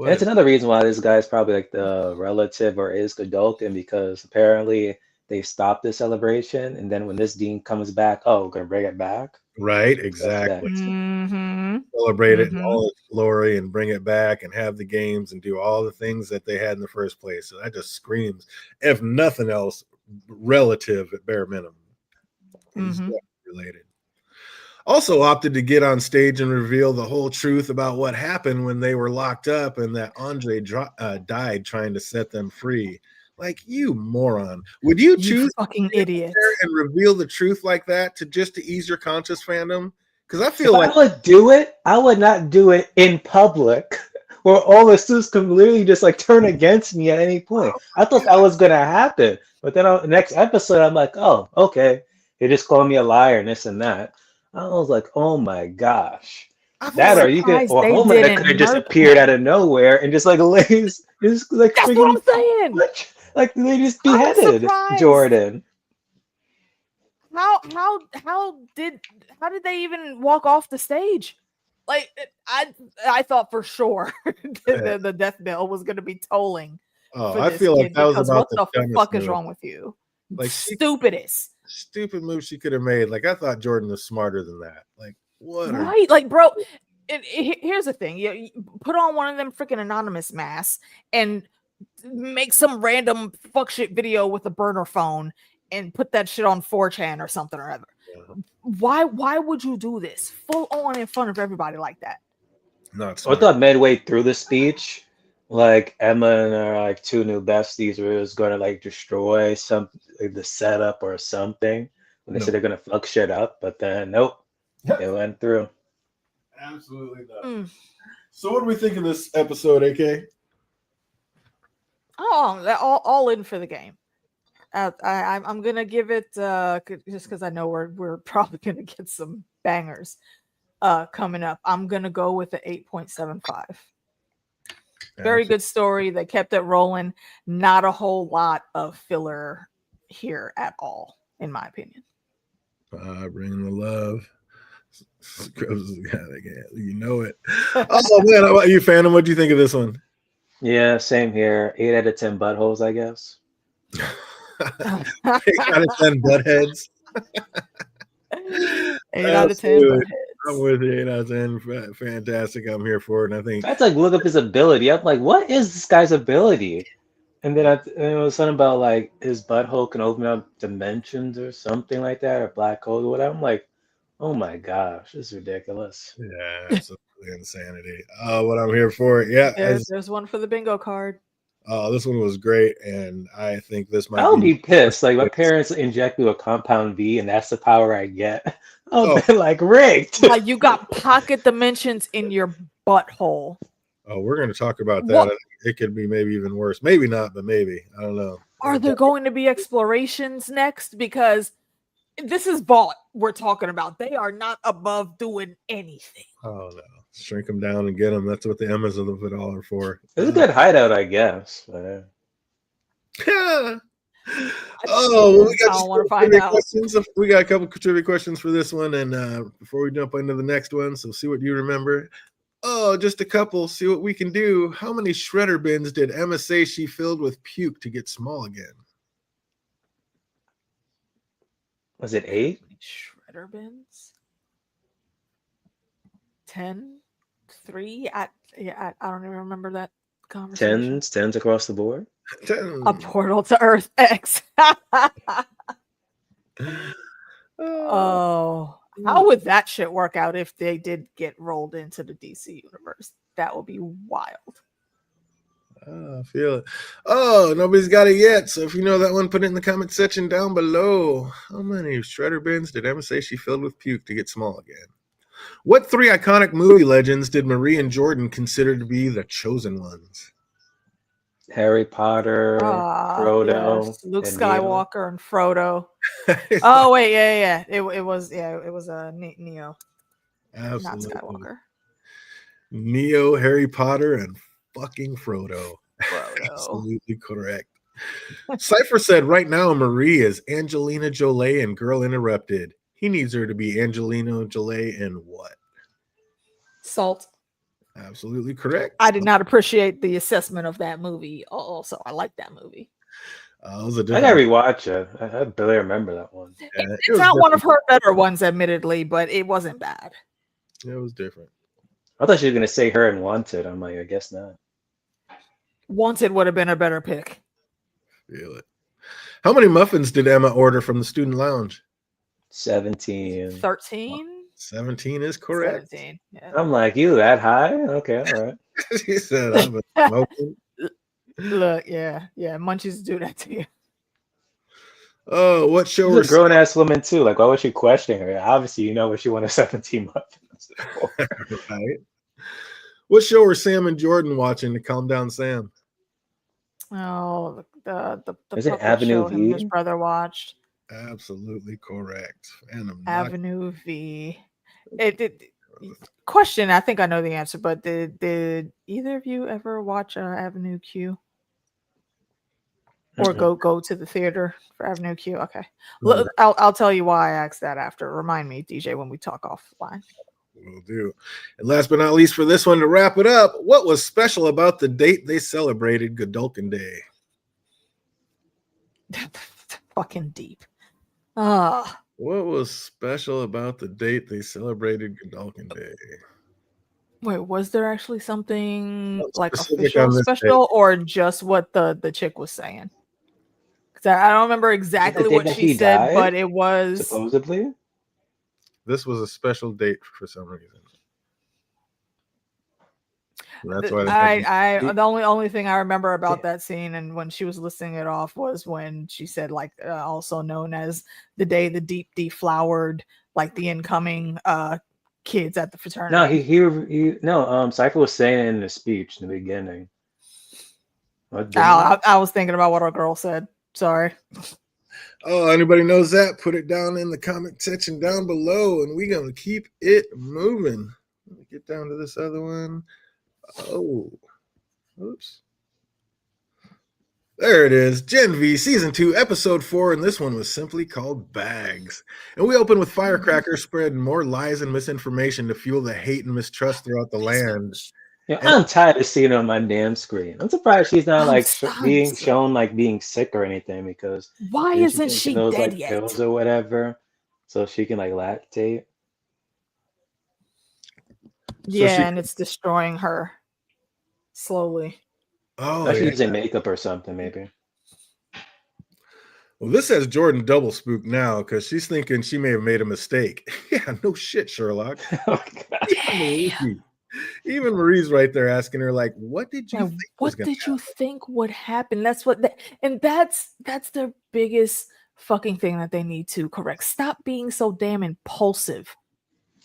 And it's another reason why this guy's probably like the relative or is Godolphin, because apparently they stopped the celebration, and then when this dean comes back, oh, we're gonna bring it back. Right, exactly. Mm-hmm. Celebrate it in all its glory and bring it back and have the games and do all the things that they had in the first place. So that just screams, if nothing else, relative at bare minimum. He's related. Also opted to get on stage and reveal the whole truth about what happened when they were locked up and that Andre died trying to set them free. Like, you moron. Would you choose fucking idiot and reveal the truth like that to ease your conscious fandom? Because I feel like I would do it. I would not do it in public where all the students can literally just like turn against me at any point. I thought that was gonna happen. But then on the next episode, I'm like, oh, okay. They just called me a liar and this and that. I was like, oh my gosh. That or you could, or Homelander could have just appeared out of nowhere and just like lays, just like that's what I'm saying. Like they just beheaded Jordan. How did they even walk off the stage? Like I thought for sure the death bell was going to be tolling. Oh, I feel like that was about what the fuck is wrong with you? Like stupid move she could have made. Like I thought Jordan was smarter than that. Like what? Right, like bro. Here's the thing: you put on one of them freaking anonymous masks and make some random fuck shit video with a burner phone and put that shit on 4chan or something or other. Yeah. Why would you do this full on in front of everybody like that? I thought midway through the speech, like Emma and her like two new besties were just gonna like destroy some like, the setup or something when they said they're gonna fuck shit up, but then nope, it went through. Absolutely not. So what do we think of this episode, AK? Oh, all in for the game. I'm gonna give it just because I know we're probably gonna get some bangers coming up. I'm gonna go with the 8.75. Very good story. They kept it rolling. Not a whole lot of filler here at all, in my opinion. Bringing the love. You know it. Oh man, how about you, Phantom? What do you think of this one? Yeah, same here. 8 out of 10 buttholes, I guess. 8 out of 10 buttheads. 8 out of 10 buttheads. I'm with you. 8 out of 10. Fantastic. I'm here for it. And I think that's like look up his ability. I'm like, what is this guy's ability? And then it was something about like his butthole can open up dimensions or something like that, or black hole or whatever. I'm like, oh my gosh, this is ridiculous. Yeah. So Insanity. What I'm here for. Yeah. There's one for the bingo card. This one was great, and I think this might I'll be. be pissed. Like my parents inject me a compound V, and that's the power I get. I'll be like rigged. You got pocket dimensions in your butthole. Oh, we're going to talk about that. What? I think it could be maybe even worse. Maybe not, but maybe. I don't know. Are there going to be explorations next? Because this is Vault we're talking about. They are not above doing anything. Oh no, shrink them down and get them. That's what the Emmas of it all are for. It's a good hideout, I guess. But, Oh, we got I don't want to some find trivia out. questions. We got a couple of trivia questions for this one, and before we jump into the next one, so see what you remember. Oh, just a couple. See what we can do. How many shredder bins did Emma say she filled with puke to get small again? was it 8? Shredder bins? 10? 3? I don't even remember that conversation. Tens across the board. 10. A portal to Earth X. Oh, how would that shit work out if they did get rolled into the DC universe? That would be wild. I feel it. Oh, nobody's got it yet. So if you know that one, put it in the comment section down below. How many shredder bins did Emma say she filled with puke to get small again? What 3 iconic movie legends did Marie and Jordan consider to be the chosen ones? Harry Potter, Frodo, Yes. Luke and Skywalker and Frodo. Oh wait, yeah. It was Neo, Absolutely. not Skywalker. Neo, Harry Potter, and fucking Frodo. Frodo. Absolutely correct. Cypher said right now Marie is Angelina Jolie and Girl Interrupted. He needs her to be Angelina Jolie and what? Salt. Absolutely correct. I did not appreciate the assessment of that movie. Also, I like that movie. It was a I different. gotta rewatch it. I barely remember that one. Yeah, It's not one of her better ones, admittedly, but it wasn't bad. It was different. I thought she was gonna say her and Wanted. I'm like, I guess not. Wanted would have been a better pick. Feel it. How many muffins did Emma order from the student lounge? 17. 13? 17 is correct. 17. Yeah. I'm like, you that high? Okay, all right. She said, I'm a smoking. Look, yeah, munchies do that to you. Oh, what show? She's a grown ass woman too. Like, why would she question her? Obviously, you know what she wanted 17 muffins for. Right. What show are Sam and Jordan watching to calm down Sam? Oh, the Is it puppet Avenue show him and his V? brother watched. Absolutely correct. And I'm not Avenue V. Question, I think I know the answer, but did either of you ever watch Avenue Q? Or go to the theater for Avenue Q? Okay. Look, I'll tell you why I asked that after. Remind me, DJ, when we talk offline. Will do. And last but not least, for this one to wrap it up, what was special about the date they celebrated Godolphin Day? Fucking deep. What was special about the date they celebrated Godolphin Day? Wait, was there actually something like specific on official this special or just what the chick was saying? Because I don't remember exactly what that she he said, died, but it was supposedly. This was a special date for some reason. That's why the only thing I remember about that scene and when she was listing it off was when she said like also known as the day the deep deflowered like the incoming kids at the fraternity. No, Cypher was saying in the speech in the beginning. I was thinking about what our girl said. Sorry. Oh, anybody knows that? Put it down in the comment section down below, and we're gonna keep it moving. Let me get down to this other one. Oh, oops. There it is. Gen V Season 2, Episode 4, and this one was simply called Bags. And we open with firecrackers spreading more lies and misinformation to fuel the hate and mistrust throughout the land. Yeah, I'm tired of seeing her on my damn screen. I'm surprised she's not like being shown like being sick or anything because why isn't she those dead like yet? pills or whatever, so she can like lactate. Yeah, and it's destroying her slowly. Oh, she's using makeup or something, maybe. Well, this has Jordan double spooked now because she's thinking she may have made a mistake. Yeah, no shit, Sherlock. Oh, God. Yeah. Even Marie's right there asking her, like, what did you Like, think was what going to did you happen? think would happen? That's what, and that's the biggest fucking thing that they need to correct. Stop being so damn impulsive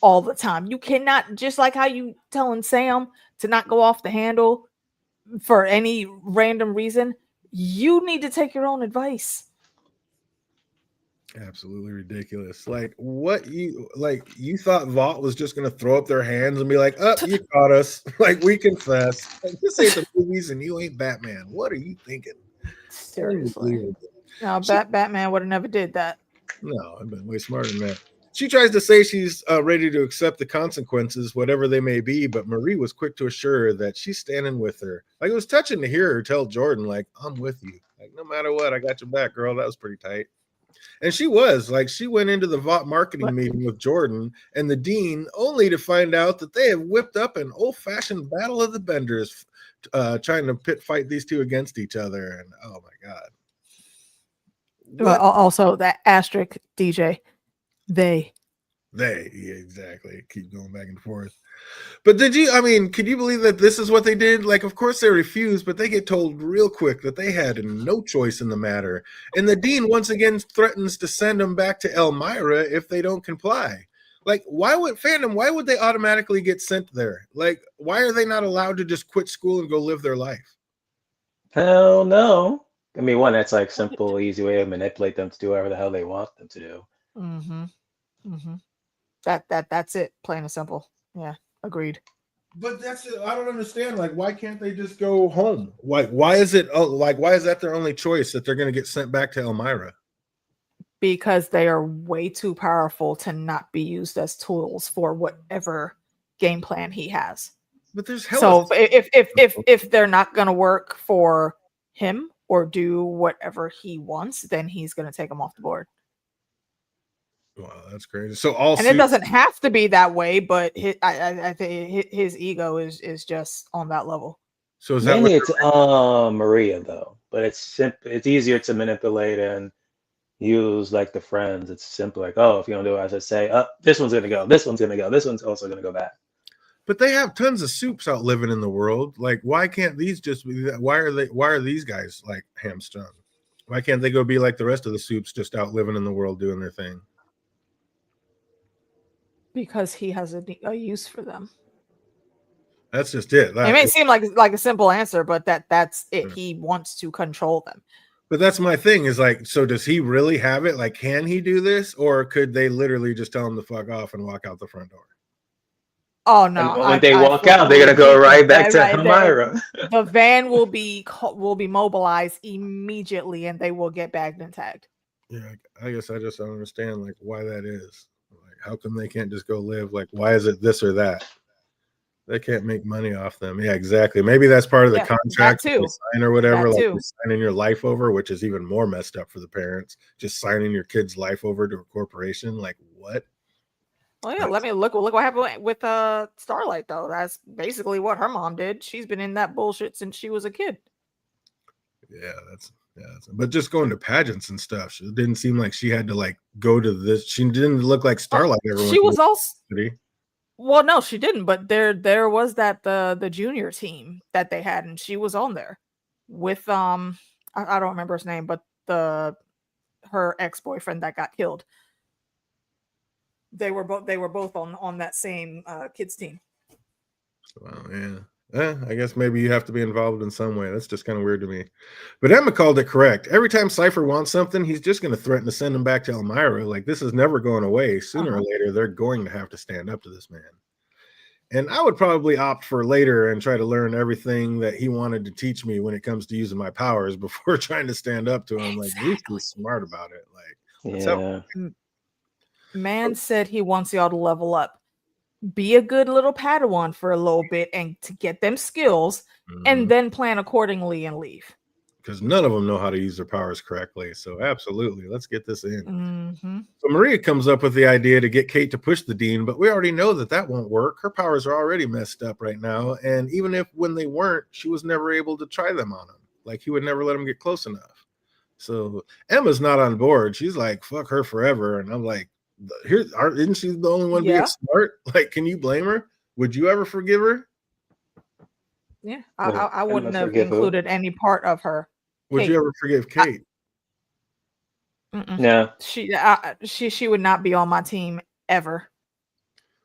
all the time. You cannot, just like how you telling Sam to not go off the handle for any random reason. You need to take your own advice. Absolutely ridiculous. Like, what you thought Vought was just going to throw up their hands and be like, "Up, you caught us." Like, we confess. Like, this ain't the movies and you ain't Batman. What are you thinking? Seriously. Unbelievable. No, She- Batman would have never did that. no, I've been way smarter than that. She tries to say she's ready to accept the consequences, whatever they may be, but Marie was quick to assure her that she's standing with her. Like, it was touching to hear her tell Jordan, like, "I'm with you. Like, no matter what, I got your back, girl." That was pretty tight. And she was like, she went into the Vought marketing meeting with Jordan and the dean only to find out that they have whipped up an old-fashioned battle of the benders, trying to fight these two against each other. And oh my god, Well, also that asterisk DJ, they yeah, exactly, keep going back and forth. But could you believe that this is what they did? Like, of course they refused, but they get told real quick that they had no choice in the matter. And the dean once again threatens to send them back to Elmira if they don't comply. Like, why would they automatically get sent there? Like, why are they not allowed to just quit school and go live their life? Hell no. I mean, one, that's like simple, easy way to manipulate them to do whatever the hell they want them to do. Mm-hmm. Mm-hmm. That's it. Plain and simple. Yeah, agreed. But that's it. I don't understand. Like, why can't they just go home? Why is it why is that their only choice that they're going to get sent back to Elmira? Because they are way too powerful to not be used as tools for whatever game plan he has. But there's so if they're not going to work for him or do whatever he wants, then he's going to take them off the board. Wow, that's crazy. So it doesn't have to be that way, but I think his ego is just on that level. So is mainly it's Maria though, but it's simple. It's easier to manipulate and use like the friends. It's simple, like, oh, if you don't do it as I say, this one's gonna go, this one's gonna go, this one's also gonna go back. But they have tons of soups out living in the world. Like, why can't these just be that? Why are these guys like hamstrung? Why can't they go be like the rest of the soups, just out living in the world doing their thing? Because he has a use for them. That's just it. It may seem like a simple answer, but that's it. Yeah. He wants to control them. But that's my thing is like, so does he really have it? Like, can he do this? Or could they literally just tell him to fuck off and walk out the front door? Oh, no. And when they walk out, they're going to go right back to Elmira. The van will be mobilized immediately and they will get bagged and tagged. Yeah, I guess I just don't understand like why that is. Like, how come they can't just go live? Like, why is it this or that? They can't make money off them. Yeah, exactly. Maybe that's part of the contract too. Sign or whatever. Like you're signing your life over, which is even more messed up for the parents. Just signing your kid's life over to a corporation. Like what? Well, yeah. Let me look what happened with Starlight though. That's basically what her mom did. She's been in that bullshit since she was a kid. Yeah, but just going to pageants and stuff. It didn't seem like she had to like go to this. She didn't look like Starlight ever. She was also. Well, no, she didn't. But there was that the junior team that they had, and she was on there with I don't remember his name, but her ex-boyfriend that got killed. They were both on that same kids team. Wow, yeah. I guess maybe you have to be involved in some way. That's just kind of weird to me. But Emma called it correct. Every time Cypher wants something, he's just going to threaten to send him back to Elmira. Like, this is never going away. Sooner or later, they're going to have to stand up to this man. And I would probably opt for later and try to learn everything that he wanted to teach me when it comes to using my powers before trying to stand up to him. Like, Bruce was smart about it. Like, what's up? Man said he wants y'all to level up. Be a good little Padawan for a little bit and to get them skills and then plan accordingly and leave. Because none of them know how to use their powers correctly. So absolutely, let's get this in. So Maria comes up with the idea to get Kate to push the dean, but we already know that won't work. Her powers are already messed up right now. And even if when they weren't, she was never able to try them on him. Like he would never let him get close enough. So Emma's not on board. She's like, fuck her forever. And I'm like, isn't she the only one being smart? Like, can you blame her? Would you ever forgive her? Yeah, Wait, I Emma wouldn't have forgive who? included any part of her. Would you Kate. ever forgive I, Kate? mm-mm. No. She would not be on my team ever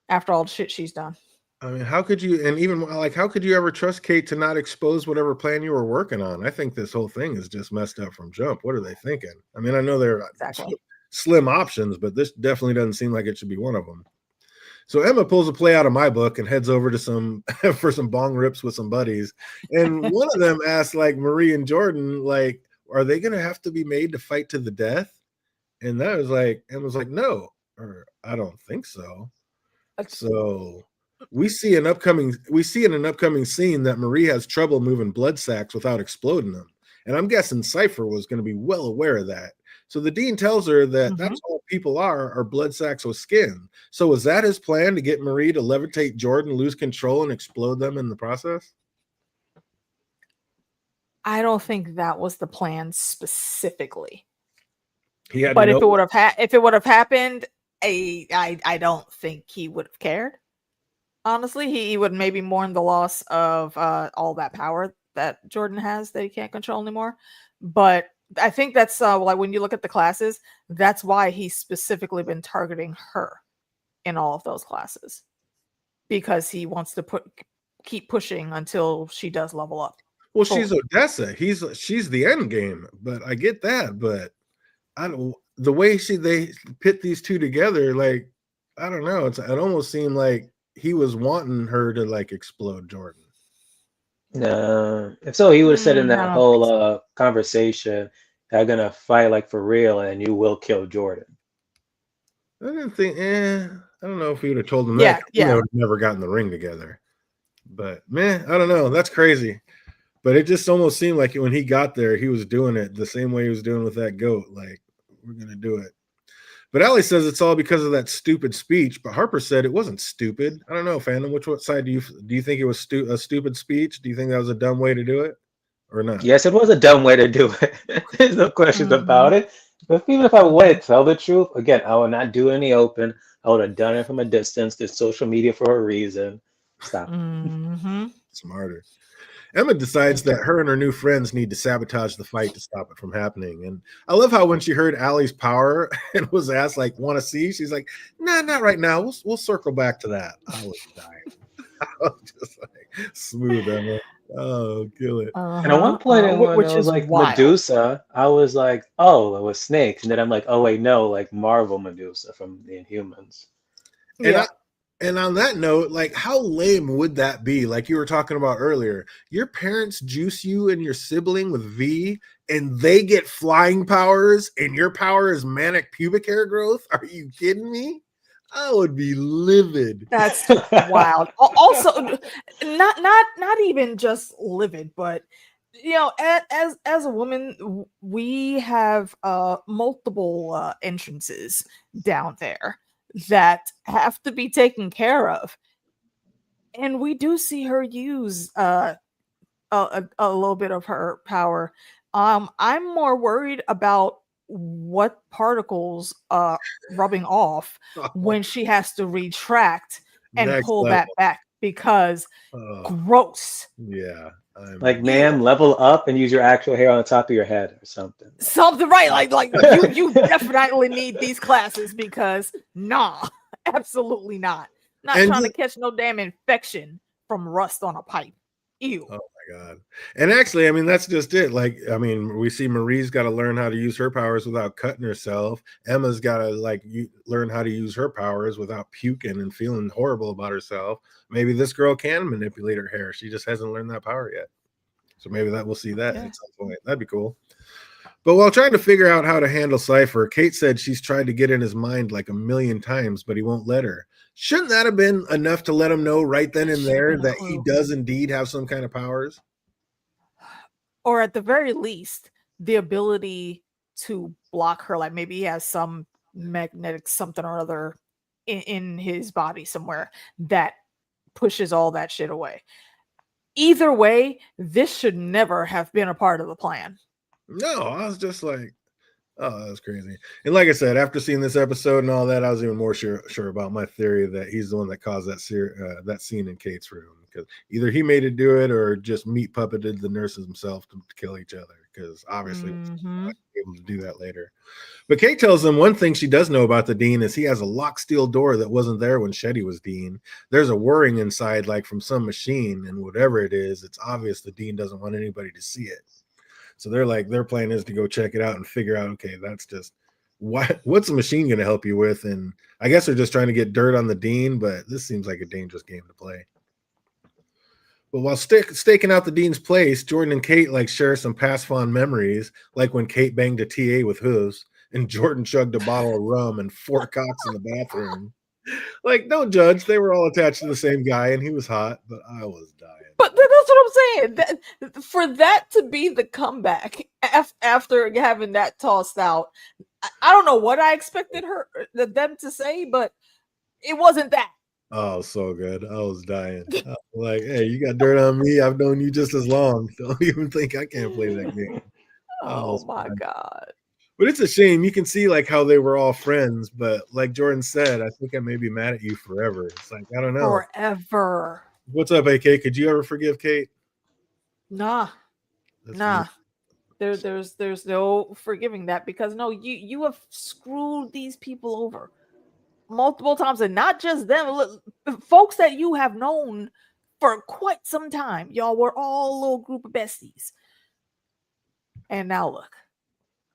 after all the shit she's done. I mean, how could you, and even like, how could you ever trust Kate to not expose whatever plan you were working on? I think this whole thing is just messed up from jump. What are they thinking? I mean, I know they're Exactly. slim options, but this definitely doesn't seem like it should be one of them. So Emma pulls a play out of my book and heads over to some for some bong rips with some buddies. And one of them asked, like, Marie and Jordan, like, are they gonna have to be made to fight to the death? And that was like, Emma's like, no, or I don't think so. So we see in an upcoming scene that Marie has trouble moving blood sacks without exploding them. And I'm guessing Cypher was going to be well aware of that. So the dean tells her that that's all people are blood sacks with skin. So was that his plan, to get Marie to levitate Jordan, lose control, and explode them in the process? I don't think that was the plan specifically. He had But to if know. it would have happened, I don't think he would have cared. Honestly, he would maybe mourn the loss of all that power that Jordan has that he can't control anymore. But I think that's like when you look at the classes, that's why he's specifically been targeting her in all of those classes, because he wants to keep pushing until she does level up. Well, she's Odessa. She's the end game, but I get that. But I don't, the way they pit these two together, like, I don't know. It almost seemed like he was wanting her to like explode Jordan. No. If so, he would have said in I that don't whole think so. conversation, they're gonna fight like for real, and you will kill Jordan. I didn't think. I don't know if he would have told him Yeah, that. yeah. They would have never gotten the ring together. But man, I don't know. That's crazy. But it just almost seemed like when he got there, he was doing it the same way he was doing with that goat. Like, we're gonna do it. But Allie says it's all because of that stupid speech. But Harper said it wasn't stupid. I don't know, fandom. Which side do you think it was a stupid speech? Do you think that was a dumb way to do it, or not? Yes, it was a dumb way to do it. There's no questions about Mhm. it. But even if I wanted to tell the truth, again, I would not do it in the open. I would have done it from a distance. There's social media for a reason. Stop. Mhm. Smarter. Emma decides that her and her new friends need to sabotage the fight to stop it from happening. And I love how when she heard Allie's power and was asked, like, want to see? She's like, nah, not right now. We'll circle back to that. I was dying. I was just like, smooth, Emma. Oh, kill it. And at one point, when it Which was is like wild. Medusa, I was like, oh, it was snakes. And then I'm like, oh, wait, no, like Marvel Medusa from the Inhumans. Yeah. And on that note, like, how lame would that be? Like you were talking about earlier, your parents juice you and your sibling with V, and they get flying powers, and your power is manic pubic hair growth. Are you kidding me? I would be livid. That's wild. Also, not even just livid, but as a woman, we have multiple entrances down there that have to be taken care of, and we do see her use a little bit of her power. I'm more worried about what particles rubbing off when she has to retract and Next pull level. that back, because gross. Yeah. Like, Ew. ma'am, level up and use your actual hair on the top of your head or something. Something right, like you definitely need these classes, because nah, absolutely not. Not And trying to catch no damn infection from rust on a pipe. Ew. Oh my God. And actually, I mean, that's just it. Like, I mean, we see Marie's got to learn how to use her powers without cutting herself. Emma's got to learn how to use her powers without puking and feeling horrible about herself. Maybe this girl can manipulate her hair. She just hasn't learned that power yet. So maybe we'll see that at some point. That'd be cool. But while trying to figure out how to handle Cypher, Kate said she's tried to get in his mind like 1,000,000 times, but he won't let her. Shouldn't that have been enough to let him know right then and there that he does indeed have some kind of powers? Or at the very least, the ability to block her. Like maybe he has some magnetic something or other in his body somewhere that pushes all that shit away. Either way, this should never have been a part of the plan. No, I was just like, Oh, that's crazy. And like I said, after seeing this episode and all that, I was even more sure about my theory that he's the one that caused that scene in Kate's room, because either he made it do it or just meat puppeted the nurses himself to kill each other, because obviously Mhm. able to do that later. But Kate tells them one thing she does know about the dean is he has a lock steel door that wasn't there when Shetty was dean. There's a whirring inside, like from some machine, and whatever it is, it's obvious the dean doesn't want anybody to see it. So they're like, their plan is to go check it out and figure out, okay, that's just what's the machine going to help you with? And I guess they're just trying to get dirt on the dean, but this seems like a dangerous game to play. But while staking out the dean's place, Jordan and Kate like share some past fond memories, like when Kate banged a TA with hooves and Jordan chugged a bottle of rum and 4 cocks in the bathroom. Like, don't judge. They were all attached to the same guy, and he was hot, but I was dying. But that's what I'm saying. For that to be the comeback after having that tossed out, I don't know what I expected them to say, but it wasn't that. Oh, so good. I was dying. I was like, hey, you got dirt on me. I've known you just as long. Don't even think I can't play that game. Oh my God. But it's a shame. You can see like how they were all friends, but like Jordan said, I think I may be mad at you forever. It's like, I don't know. Forever. What's up, AK? Could you ever forgive Kate? Nah. That's Nah. There's no forgiving that, because no, you have screwed these people over multiple times, and not just them. Look, folks that you have known for quite some time. Y'all were all a little group of besties. And now look.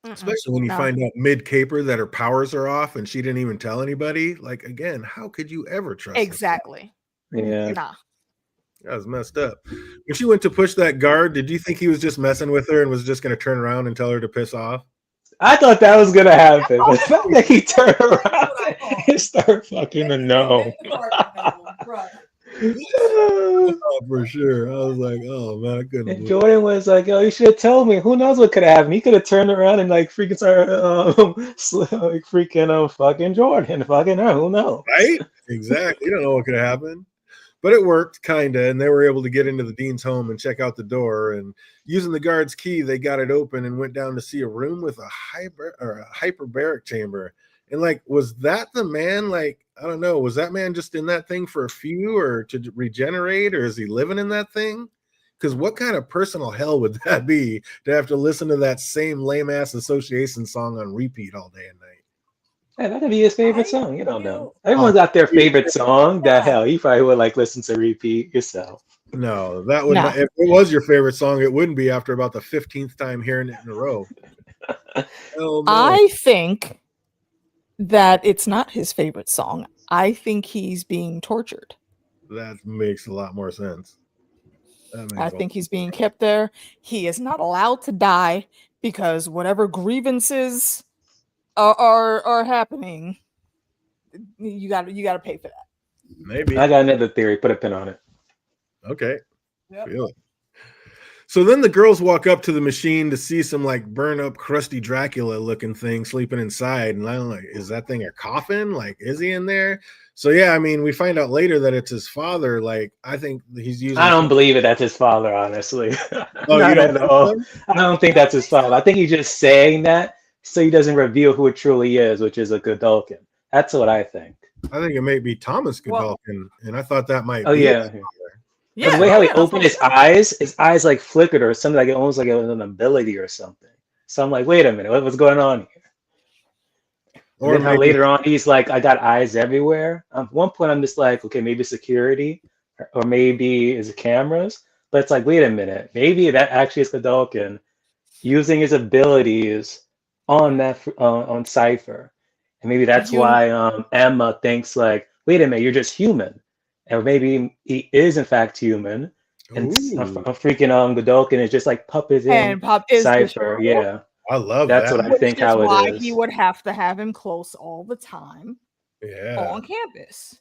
Especially when you find out mid-caper that her powers are off and she didn't even tell anybody. Like, again, how could you ever trust exactly? Yeah. Nah. That was messed up. When she went to push that guard, did you think he was just messing with her and was just going to turn around and tell her to piss off? I thought that was gonna happen. The fact that he turned around and started fucking to know. Oh, for sure. I was like, oh man, I couldn't. And Jordan was like, "Oh, you should have told me. Who knows what could have happened? He could have turned around and like freaking started, like freaking fucking Jordan, fucking her. Who knows? Right? Exactly. You don't know what could have happened. But it worked, kind of, and they were able to get into the dean's home and check out the door. And using the guard's key, they got it open and went down to see a room with a hyperbaric chamber. And like, was that the man? Like, I don't know. Was that man just in that thing for a few, or to regenerate, or is he living in that thing? Because what kind of personal hell would that be to have to listen to that same lame ass association song on repeat all day and night? Hey, that could be his favorite song. You don't know. Everyone's got their favorite song. That hell, you probably would like listen to repeat yourself. No, that would not. If it was your favorite song, it wouldn't be after about the 15th time hearing it in a row. No. I think that it's not his favorite song. I think he's being tortured. That makes a lot more sense. I think he's being kept there. He is not allowed to die because whatever grievances are happening, you got to pay for that. Maybe. I got another theory. Put a pin on it. Okay. Yep. Feel it. So then the girls walk up to the machine to see some like burn up, crusty Dracula looking thing sleeping inside. And I'm like, is that thing a coffin? Like, is he in there? So yeah, I mean, we find out later that it's his father. Like, I think he's using. I don't believe it. That's his father, honestly. Oh, Not at all. I don't think that's his father. I think he's just saying that so he doesn't reveal who it truly is, which is a Godolkin. That's what I think. I think it may be Thomas Godolkin, and I thought that might. Oh be yeah. The way how he opened his eyes like flickered or something, like almost like it was an ability or something. So I'm like, wait a minute, what's going on here? Or then how later on he's like, I got eyes everywhere. At one point I'm just like, okay, maybe security, or maybe it's cameras. But it's like, wait a minute, maybe that actually is Godolkin using his abilities on that on Cypher, and maybe that's why Emma thinks like, wait a minute, you're just human. Or maybe he is in fact human, and a freaking Godolkin is just like puppets in Cypher. Yeah, I love that's that. what I think. How it is. He would have to have him close all the time. Yeah, on campus.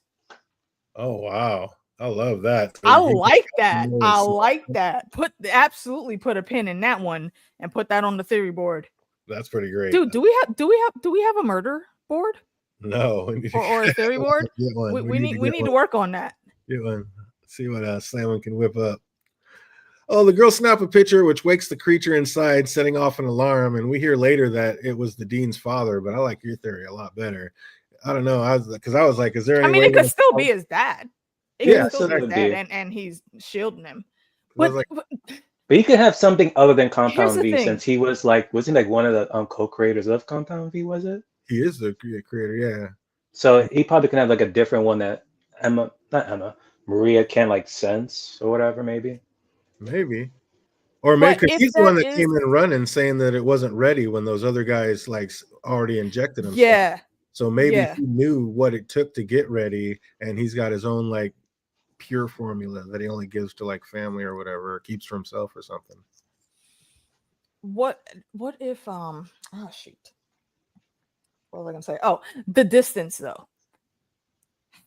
Oh wow, I love that. I like that. I like that. Absolutely put a pin in that one and put that on the theory board. That's pretty great, dude. Do we have a murder board? No, or a theory board. We need to work on that. Get one. See what Simon can whip up. Oh, the girls snap a picture, which wakes the creature inside, setting off an alarm. And we hear later that it was the dean's father. But I like your theory a lot better. I don't know. I was like, is there I any mean, way? it could still be his dad. It Yeah, could still be his exactly. dad, and he's shielding him. I was But, like, but But he could have something other than here's Compound the V, thing. since he was he like one of the co-creators of Compound V, was it? he is the creator. Yeah, So he probably can have like a different one that not Emma, Maria can like sense or whatever, maybe. maybe. Or maybe But because if he's the one that that is, came in running saying that it wasn't ready when those other guys like already injected himself. yeah, So maybe yeah. he knew what it took to get ready, and he's got his own like pure formula that he only gives to like family or whatever, or keeps for himself or something. What if oh shoot. What was I gonna say? Oh, the distance though.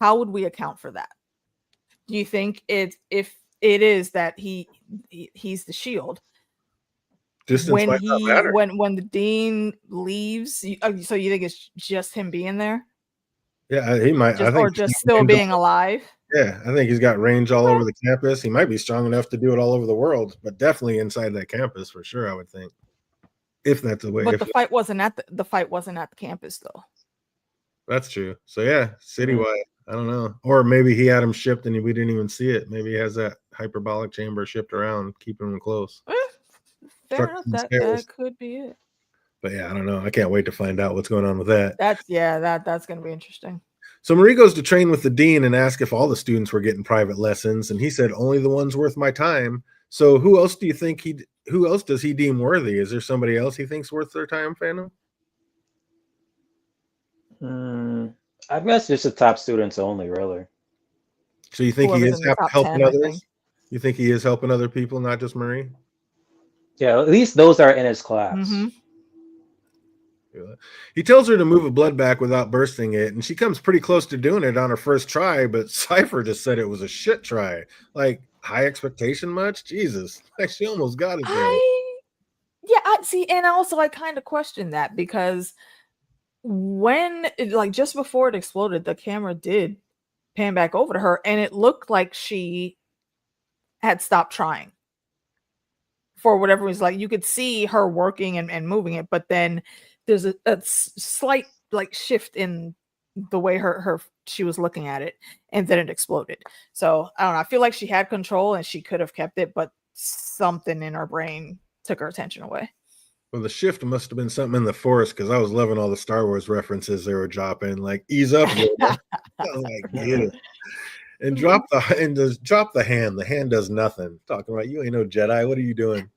How would we account for that? Do you think if it is that he's the shield? Distance might not matter. When the dean leaves, so you think it's just him being there, Yeah, he might. I just think or he's just got still range being alive? yeah, I think he's got range all Okay. over the campus. He might be strong enough to do it all over the world, but definitely inside that campus for sure. I would think, if that's the way. But If the fight wasn't at the campus though. that's true. So yeah, Mhm. citywide. I don't know. Or maybe he had him shipped and we didn't even see it. Maybe he has that hyperbolic chamber shipped around, keeping him close. Fair Truck enough. and That stairs. that could be it. But yeah, I don't know. I can't wait to find out what's going on with that. That's gonna be interesting. So Marie goes to train with the dean and ask if all the students were getting private lessons, and he said only the ones worth my time. So who else do you think who else does he deem worthy? Is there somebody else he thinks worth their time, Phantom? I guess just the top students only, really. So you think he Whoever's is in the top helping 10, I think. others? You think he is helping other people, not just Marie? Yeah, at least those are in his Mm-hmm. class. Yeah. He tells her to move a blood back without bursting it, and she comes pretty close to doing it on her first try, but Cypher just said it was a shit try. Like, high expectation much? Jesus. Like, she almost got it there. I see, and also I kind of question that because when like just before it exploded, the camera did pan back over to her, and it looked like she had stopped trying for whatever reason. Like you could see her working and moving it, but then there's a slight like shift in the way her she was looking at it, and then it exploded. So I don't know. I feel like she had control and she could have kept it, but something in her brain took her attention away. Well, the shift must have been something in the force because I was loving all the Star Wars references they were dropping. Like, ease up, Yoda. I was like, get it. And just drop the hand. The hand does nothing. Talking about you ain't no Jedi. What are you doing?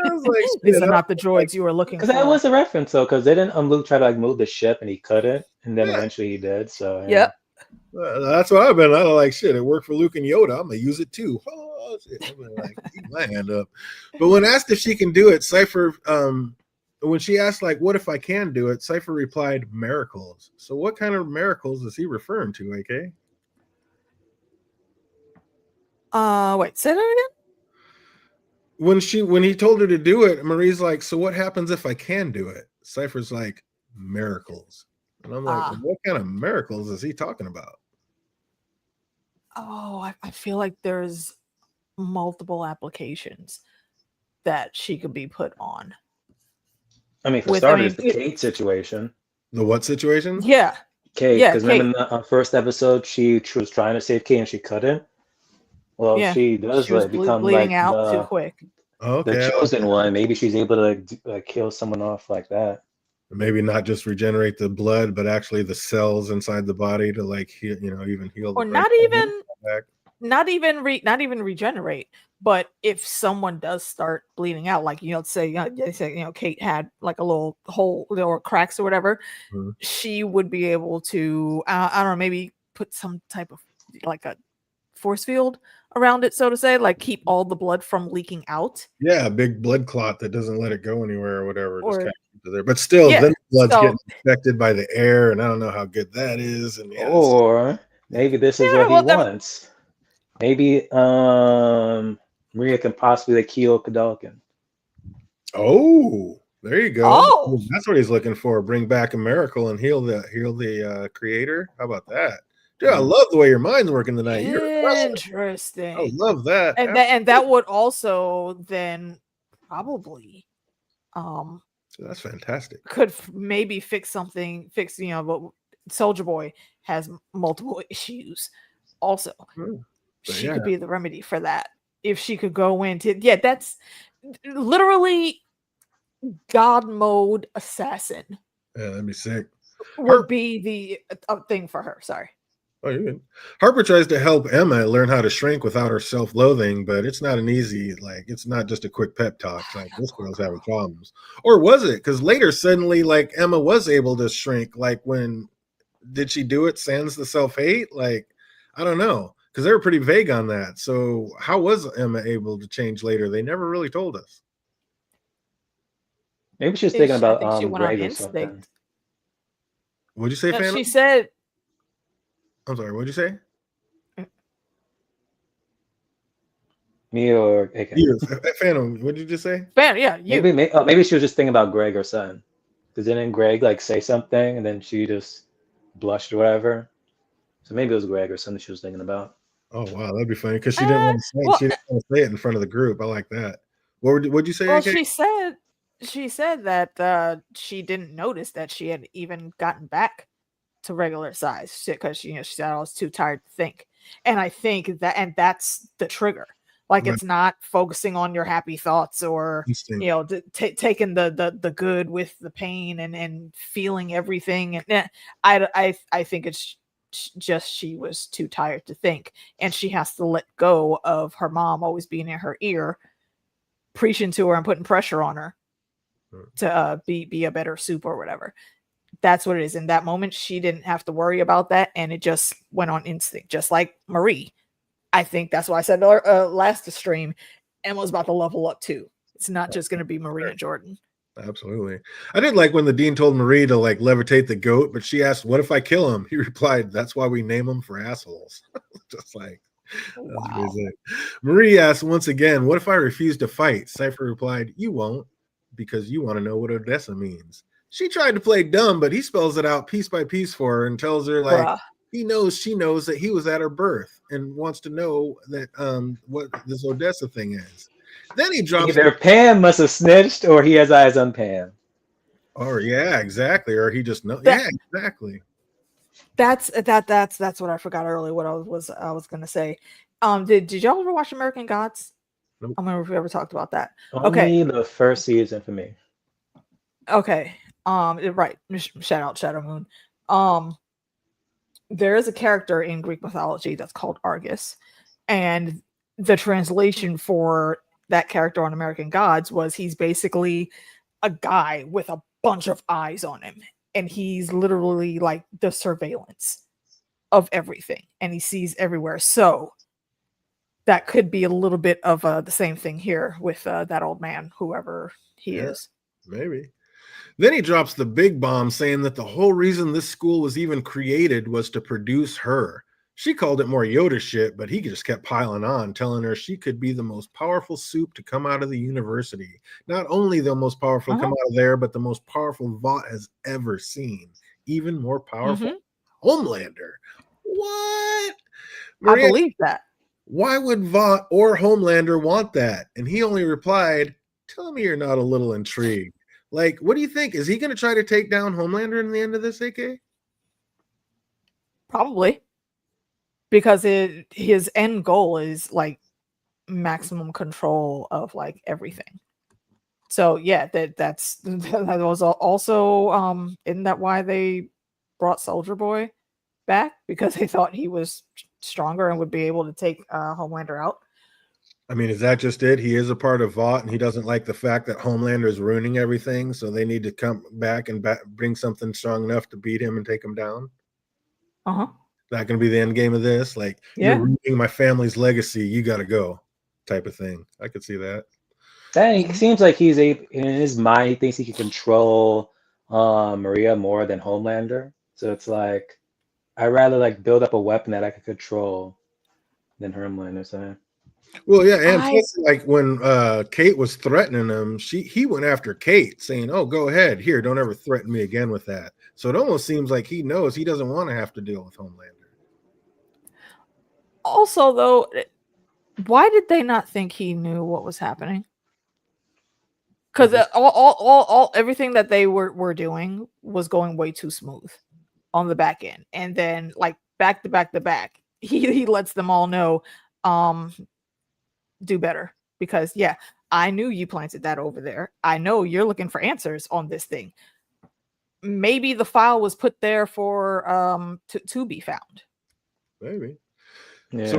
I was like, These shit. are I not the was like, droids you were looking Because that for. was a reference, though, because didn't Luke try to like move the ship and he couldn't, and then yeah. eventually he did. So yeah. Yep. That's what I've been. I like shit. It worked for Luke and Yoda. I'm gonna use it too. Oh, shit. I've been like, keep my hand up. But when asked if she can do it, Cypher, when she asked like, "What if I can do it?" Cypher replied, "Miracles." So what kind of miracles is he referring to, AK? Wait, say that again. When he told her to do it, Marie's like, "So what happens if I can do it?" Cypher's like, "Miracles." And I'm like, well, what kind of miracles is he talking about? Oh, I feel like there's multiple applications that she could be put on. I mean, for With, I starters, mean, the Kate situation. The what situation? Yeah. Kate, Yeah, because remember Kate. in the first episode, she was trying to save Kate and she couldn't. Well, Yeah. she does She was like become bleeding like out too quick. the Okay. chosen one. Maybe she's able to like kill someone off like that. Maybe not just regenerate the blood, but actually the cells inside the body to like heal, even heal the Or brain. not even regenerate. But if someone does start bleeding out, like say they say Kate had like a little hole or cracks or whatever, Mhm. she would be able to I don't know, maybe put some type of like a force field around it, so to say, like keep all the blood from leaking out. Yeah, a big blood clot that doesn't let it go anywhere or whatever. Just Or kind of keep it there. But still, yeah, then the blood's so getting infected by the air, and I don't know how good that is. And yeah, Or maybe this is yeah, what he well, wants. Maybe Maria can possibly like heal Kadalkin. oh, there you go. Oh. That's what he's looking for. Bring back a miracle and heal the creator. How about that? Dude, I love the way your mind's working tonight. I Interesting. love that. And that would also then probably That's fantastic. could maybe fix, but Soldier Boy has multiple issues also. She could be the remedy for that if she could go into that's literally God mode assassin. Yeah, that'd be sick. Would be the thing for her. Sorry. Oh, you're good. Harper tries to help Emma learn how to shrink without her self-loathing, but it's not an easy, like, it's not just a quick pep talk. It's like, this girl's having problems. Or was it? Because later, suddenly, like, Emma was able to shrink. Like, did she do it sans the self-hate? Like, I don't know. Because they were pretty vague on that. So how was Emma able to change later? They never really told us. Maybe she was thinking about I think she went Greg on or something. instinct. What'd you say, Phantom? She said... I'm sorry, what'd you say? Me or AK? You, Phantom, what did you just say? Phantom, yeah, you. Maybe she was just thinking about Greg or son. Because didn't Greg like say something and then she just blushed or whatever? So maybe it was Greg or something she was thinking about. Oh wow, that'd be funny because she didn't want to say it. She didn't want to say it in front of the group. I like that. What'd you say? Well, AK? she said that she didn't notice that she had even gotten back to regular size because she said I was too tired to think. And I think that's the trigger. Like it's not focusing on your happy thoughts or taking the good with the pain and feeling everything. And I think it's just she was too tired to think, and she has to let go of her mom always being in her ear, preaching to her and putting pressure on her to be a better soup or whatever. That's what it is. In that moment, she didn't have to worry about that, and it just went on instinct, just like Marie. I think that's why I said last stream, Emma's about to level up too. It's not just going to be Marie and Jordan. Absolutely. I did like when the dean told Marie to like levitate the goat, but she asked, "What if I kill him?" He replied, "That's why we name them for assholes." Just like, wow. Marie asked once again, "What if I refuse to fight?" Cypher replied, "You won't, because you want to know what Odessa means." She tried to play dumb, but he spells it out piece by piece for her and tells her like she knows that he was at her birth and wants to know that what this Odessa thing is. Then he drops either Pam must have snitched or he has eyes on Pam. Or yeah, exactly. Or he just knows. Yeah, exactly. That's what I forgot earlier. What I was gonna say. Did y'all ever watch American Gods? Nope. I don't remember if we ever talked about that. Only the first season for me. Okay. Right. Shout out Shadow Moon. There is a character in Greek mythology that's called Argus, and the translation for that character on American Gods was he's basically a guy with a bunch of eyes on him, and he's literally like the surveillance of everything, and he sees everywhere. So that could be a little bit of the same thing here with that old man, whoever he is. Maybe. Then he drops the big bomb saying that the whole reason this school was even created was to produce her. She called it more Yoda shit, but he just kept piling on, telling her she could be the most powerful soup to come out of the university. Not only the most powerful to come out of there, but the most powerful Vought has ever seen. Even more powerful. Homelander. What? Maria, I believe that. Why would Vought or Homelander want that? And he only replied, "Tell me you're not a little intrigued." Like, what do you think? Is he going to try to take down Homelander in the end of this, AK? Probably. Because his end goal is, like, maximum control of, like, everything. So, yeah, that was also, isn't that why they brought Soldier Boy back? Because they thought he was stronger and would be able to take Homelander out? I mean, is that just it? He is a part of Vought, and he doesn't like the fact that Homelander is ruining everything, so they need to come back and bring something strong enough to beat him and take him down? That going to be the end game of this? Like, you're ruining my family's legacy, you got to go, type of thing. I could see that. That seems like he's in his mind, he thinks he can control Maria more than Homelander. So it's like, I'd rather like build up a weapon that I could control than Homelander. So. Well, yeah, and plus, like when Kate was threatening him, he went after Kate, saying, "Oh, go ahead, here, don't ever threaten me again with that." So it almost seems like he knows he doesn't want to have to deal with Homelander. Also, though, why did they not think he knew what was happening? Because all everything that they were doing was going way too smooth on the back end, and then like back to back to back, he lets them all know, do better, because yeah, I knew you planted that over there. I know you're looking for answers on this thing. Maybe the file was put there for to be found. Maybe. Yeah.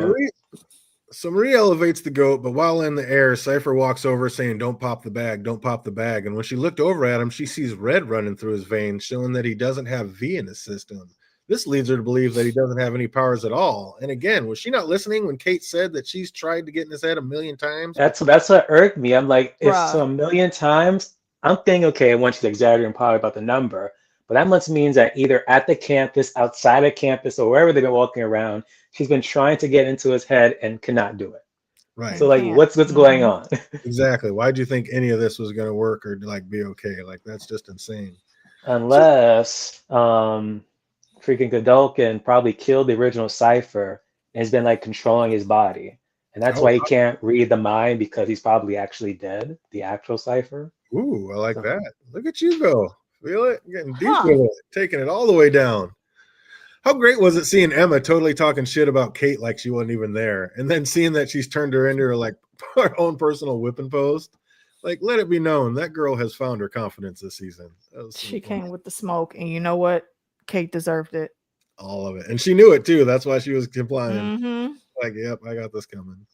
So Marie elevates the goat, but while in the air, Cypher walks over saying, "Don't pop the bag, don't pop the bag." And when she looked over at him, she sees red running through his veins, showing that he doesn't have V in his system. This leads her to believe that he doesn't have any powers at all. And again, was she not listening when Kate said that she's tried to get in his head 1,000,000 times? That's what irked me. I'm like, if Bruh. so 1,000,000 times, I'm thinking, okay, I want you to exaggerate probably about the number, but that must means that either at the campus, outside of campus, or wherever they've been walking around, she's been trying to get into his head and cannot do it. Right. So like, what's going on? Exactly. Why'd you think any of this was going to work or like be okay? Like that's just insane. Unless freaking Godolkin probably killed the original Cypher and has been like controlling his body. And that's why he can't read the mind, because he's probably actually dead, the actual Cypher. Ooh, I like that. Look at you go. Feel it? Getting deep with it, taking it all the way down. How great was it seeing Emma totally talking shit about Kate like she wasn't even there, and then seeing that she's turned her into her like her own personal whipping post? Like, let it be known that girl has found her confidence this season. She came with the smoke, and you know what? Kate deserved it. All of it, and she knew it too. That's why she was complying. Mm-hmm. Like, yep, I got this coming.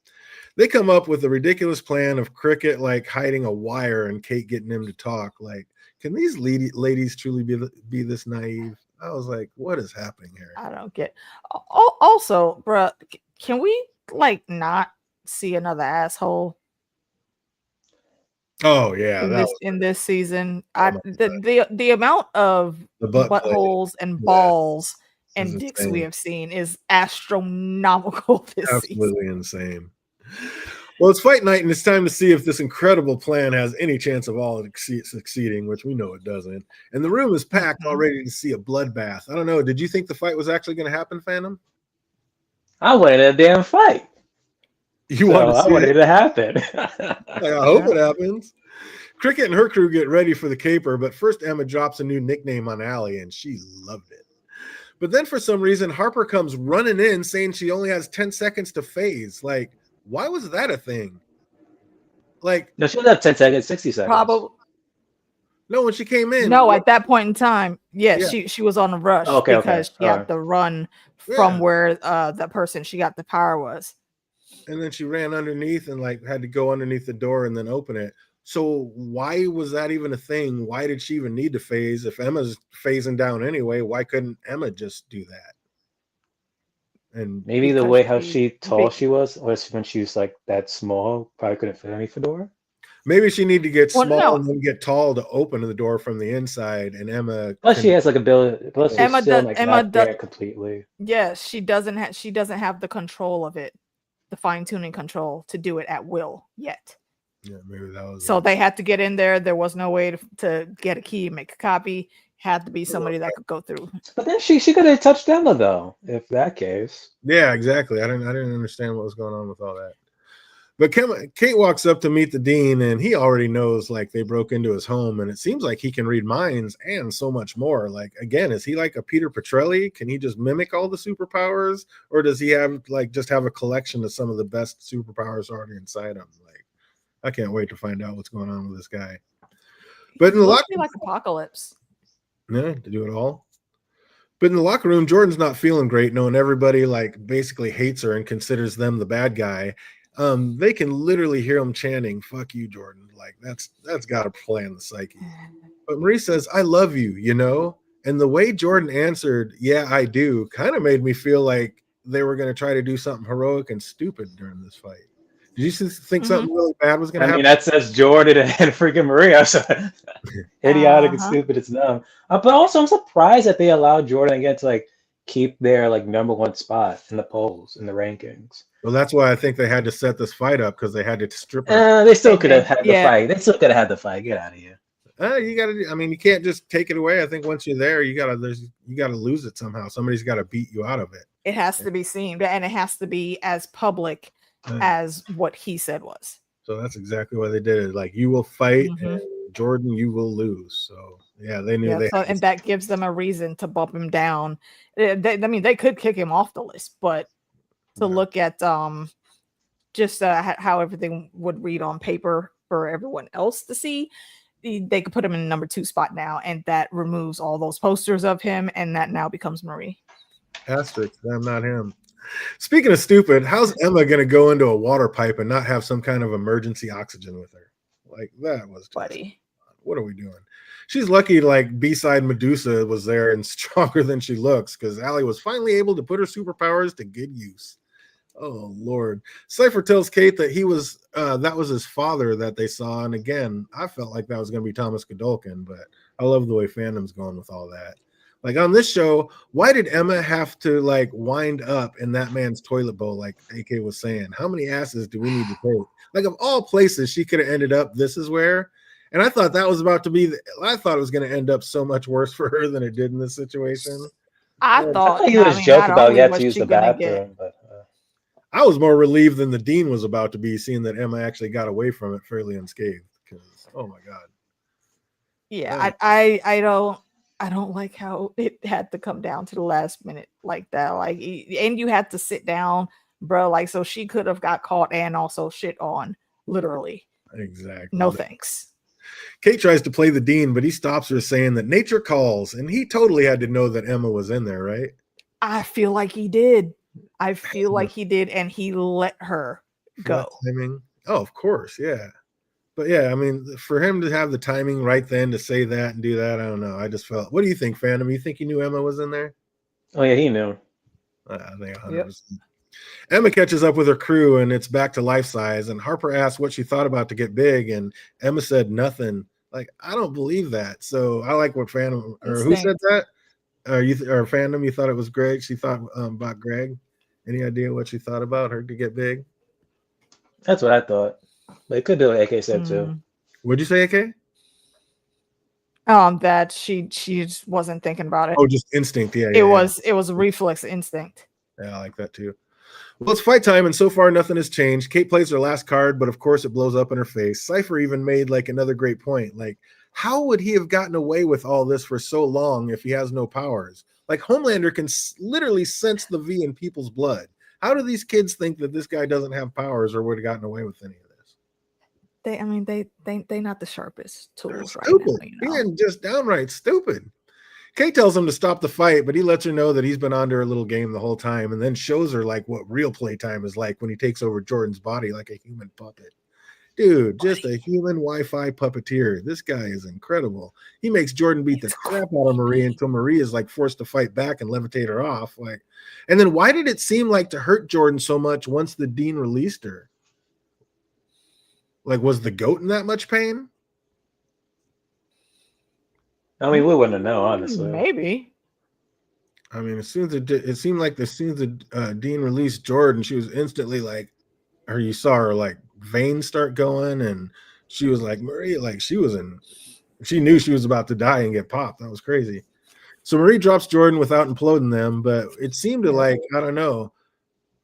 They come up with a ridiculous plan of Cricket like hiding a wire and Kate getting him to talk. Like, can these ladies truly be this naive? I was like, what is happening here? I don't get. Also, bruh, can we like not see another asshole? Oh yeah, in this season, the amount of buttholes and balls and dicks we have seen is astronomical this season. Absolutely insane. Well, it's fight night, and it's time to see if this incredible plan has any chance of all succeeding, which we know it doesn't. And the room is packed, all ready to see a bloodbath. I don't know. Did you think the fight was actually going to happen, Phantom? I wanted a damn fight. I wanted it to happen. I hope it happens. Cricket and her crew get ready for the caper, but first Emma drops a new nickname on Allie, and she loved it. But then for some reason, Harper comes running in saying she only has 10 seconds to phase. Like, why was that a thing? Like, no, she only had 10 seconds, 60 seconds. Probably. No, when she came in. No, at that point in time, she was on a rush because she had to run from where the person she got the power was. And then she ran underneath and like had to go underneath the door and then open it. So why was that even a thing? Why did she even need to phase? If Emma's phasing down anyway, why couldn't Emma just do that? And maybe the way how tall she was when she was like that small, probably couldn't fit any door. Maybe she needed to get small and then get tall to open the door from the inside. And Emma, plus she has like ability. Plus Emma does completely. Yes, she doesn't have the control of it, the fine tuning control to do it at will yet. Yeah, maybe that was. So they had to get in there. There was no way to get a key, make a copy. Had to be somebody that could go through. But then she could have touched Emma though, if that case. Yeah, exactly. I didn't understand what was going on with all that. But Kate walks up to meet the dean, and he already knows like they broke into his home, and it seems like he can read minds and so much more. Like, again, is he like a Peter Petrelli? Can he just mimic all the superpowers, or does he have a collection of some of the best superpowers already inside him? Like, I can't wait to find out what's going on with this guy. But in the locker room, like Apocalypse. Yeah, to do it all. But in the locker room, Jordan's not feeling great, knowing everybody like basically hates her and considers them the bad guy. They can literally hear him chanting, "Fuck you, Jordan." Like that's got to play on the psyche. But Marie says, "I love you," you know? And the way Jordan answered, "Yeah, I do," kind of made me feel like they were going to try to do something heroic and stupid during this fight. Did you think something really bad was going to happen? I mean, that says Jordan and freaking Maria. So idiotic and stupid. It's dumb. But also, I'm surprised that they allowed Jordan again to like keep their like #1 spot in the polls in the rankings. Well, that's why I think they had to set this fight up, because they had to strip her. They still could have had the fight. They still could have had the fight. Get out of here. You gotta. I mean, you can't just take it away. I think once you're there, you gotta lose it somehow. Somebody's got to beat you out of it. It has to be seen, and it has to be as public as what he said was. So that's exactly why they did it. Like, you will fight, Mhm. and Jordan, you will lose. So yeah, they knew Yeah, they. so and that gives them a reason to bump him down. I mean, they could kick him off the list, but to look at just how everything would read on paper for everyone else to see, they could put him in the number 2 spot now, and that removes all those posters of him, and that now becomes Marie. Asterisk, I'm not him. Speaking of stupid, how's Emma going to go into a water pipe and not have some kind of emergency oxygen with her? Like, that was just, Buddy. What are we doing? She's lucky, like, B-side Medusa was there and stronger than she looks, because Allie was finally able to put her superpowers to good use. Oh, Lord. Cypher tells Kate that that was his father that they saw. And again, I felt like that was going to be Thomas Godolkin, but I love the way fandom's going with all that. Like, on this show, why did Emma have to, like, wind up in that man's toilet bowl, like AK was saying? How many asses do we need to take? Like, of all places, she could have ended up, this is where. And I thought that was about to be, I thought it was going to end up so much worse for her than it did in this situation. I thought he was joking about he only had was to use she the gonna get, bathroom, but I was more relieved than the dean was about to be, seeing that Emma actually got away from it fairly unscathed. Because, oh my god, yeah, I don't like how it had to come down to the last minute like that. Like, and you had to sit down, bro. Like, so she could have got caught and also shit on, literally. Exactly. No thanks. Kate tries to play the dean, but he stops her, saying that nature calls, and he totally had to know that Emma was in there, right? I feel like he did. I feel like he did, and he let her go. Timing. Oh, of course, yeah. But yeah, I mean, for him to have the timing right then to say that and do that, I don't know. I just felt. What do you think, Phantom? You think he knew Emma was in there? oh yeah, he knew. I think 100%. Emma catches up with her crew, and it's back to life size. And Harper asked what she thought about to get big, and Emma said nothing. Like, I don't believe that. So I like what Phantom, or who said that? Or Phantom? You thought it was Greg? She thought about Greg. Any idea what she thought about her to get big? That's what I thought. But it could be what AK said too. What'd you say, AK? That she just wasn't thinking about it. Oh, just instinct. Yeah, it was a reflex instinct. Yeah, I like that too. Well, it's fight time, and so far nothing has changed. Kate plays her last card, but of course it blows up in her face. Cypher even made like another great point. Like, how would he have gotten away with all this for so long if he has no powers? Like, Homelander can literally sense the V in people's blood. How do these kids think that this guy doesn't have powers or would have gotten away with any of this? They not the sharpest tools right stupid. now. You know? Being just downright stupid. Kate tells him to stop the fight, but he lets her know that he's been under a little game the whole time, and then shows her like what real playtime is like when he takes over Jordan's body like a human puppet. Dude, just a human Wi-Fi puppeteer. This guy is incredible. He makes Jordan beat the crap out of Marie until Marie is like forced to fight back and levitate her off. Like, and then why did it seem like to hurt Jordan so much once the dean released her? Like, was the goat in that much pain? I mean, we wouldn't know, honestly. Maybe. I mean, as soon as it seemed like as soon as the dean released Jordan, she was instantly like, or you saw her like veins start going, and she was like, Marie, like she knew she was about to die and get popped. That was crazy. So Marie drops Jordan without imploding them, but it seemed to like, I don't know,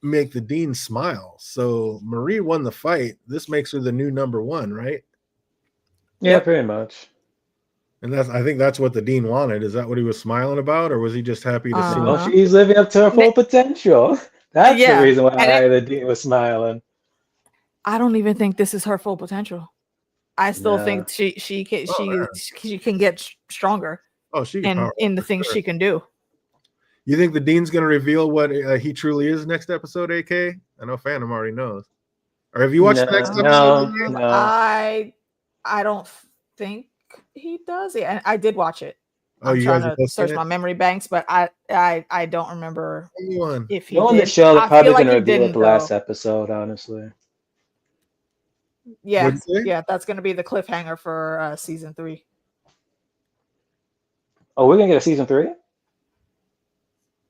make the dean smile. So Marie won the fight. This makes her the new number 1, right? Yeah, pretty much. And I think that's what the dean wanted. Is that what he was smiling about, or was he just happy to see? Well, she's living up to her full potential. That's the reason why the dean was smiling. I don't even think this is her full potential. I still think she can get stronger. Oh, she can in the things she can do. You think the dean's going to reveal what he truly is next episode, AK? I know Phantom already knows. Or have you watched the next episode? No. I don't think he does. Yeah, I did watch it. Oh, I'm trying to search my memory banks, but I don't remember if he on did. the show. They're probably going to reveal it the last episode, honestly. Yeah, that's going to be the cliffhanger for season 3. Oh, we're going to get a season 3?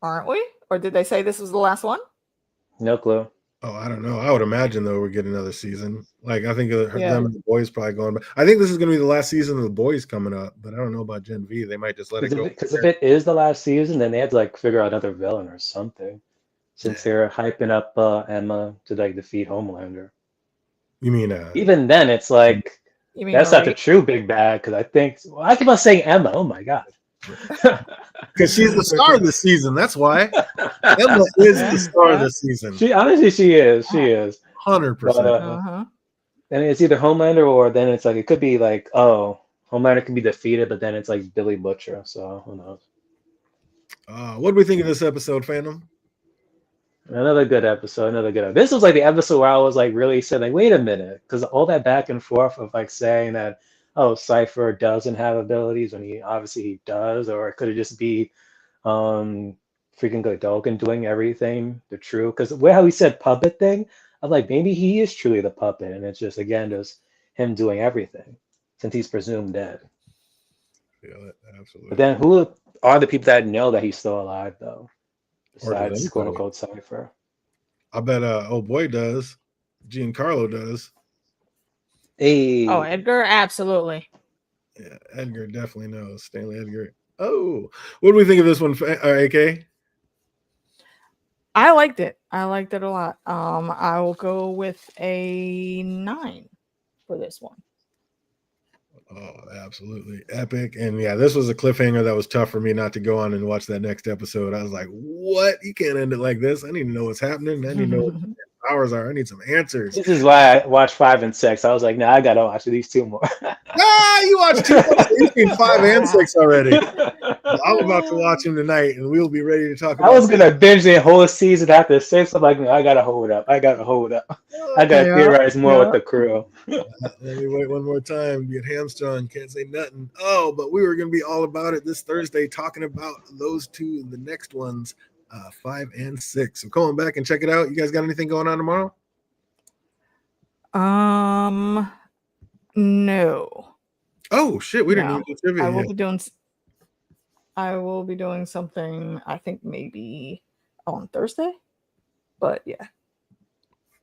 Aren't we? Or did they say this was the last one? No clue. Oh, I don't know. I would imagine though we're getting another season. Like I think them and the boys probably going. But I think this is going to be the last season of the boys coming up. But I don't know about Gen V. They might just let it go. Because if it is the last season, then they had to like figure out another villain or something. since they're hyping up Emma to like defeat Homelander. You mean Even then, it's like You mean that's not the Marie? true big bad because I think well, I keep on saying Emma. Oh my god. because she's the star of the season. That's why Emma is the star of the season. She honestly, she is. She is. 100%. But Uh-huh. and it's either Homelander or then it's like it could be like Homelander can be defeated, but then it's like Billy Butcher. So who knows? What do we think of this episode, fandom? Another good episode. Another good. This was like the episode where I was like really saying like, wait a minute, because all that back and forth of like saying that Cypher doesn't have abilities when he obviously he does, or it could have just be freaking Godolkin doing everything. The true because how he said puppet thing, I'm like maybe he is truly the puppet, and it's just again just him doing everything since he's presumed dead. Yeah, absolutely. But then who are the people that know that he's still alive though? Besides quote anybody? unquote Cypher. I bet old boy does. Giancarlo does. Hey. Oh, Edgar, absolutely. Yeah, Edgar definitely knows. Stanley Edgar. Oh, what do we think of this one, AK? I liked it. I liked it a lot. I will go with a 9 for this one. Oh, absolutely epic. And yeah, this was a cliffhanger that was tough for me not to go on and watch that next episode. I was like, what? You can't end it like this. I need to know what's happening. I need to know what the hours are. I need some answers. This is why I watched 5 and 6. I was like, nah, I gotta watch these 2 more. You watched 2 more. You've seen 5 and 6 already. I'm about to watch them tonight, and we'll be ready to talk about I was gonna binge the whole season after 6. I'm like, no, I gotta hold up. I gotta theorize more with the crew. Let me wait one more time. Get hamstrung. Can't say nothing. Oh, but we were going to be all about it this Thursday, talking about those 2, the next ones, 5 and 6. So come on back and check it out. You guys got anything going on tomorrow? No. Oh shit, we didn't No. even do trivia. I will be doing something. I think maybe on Thursday, but yeah.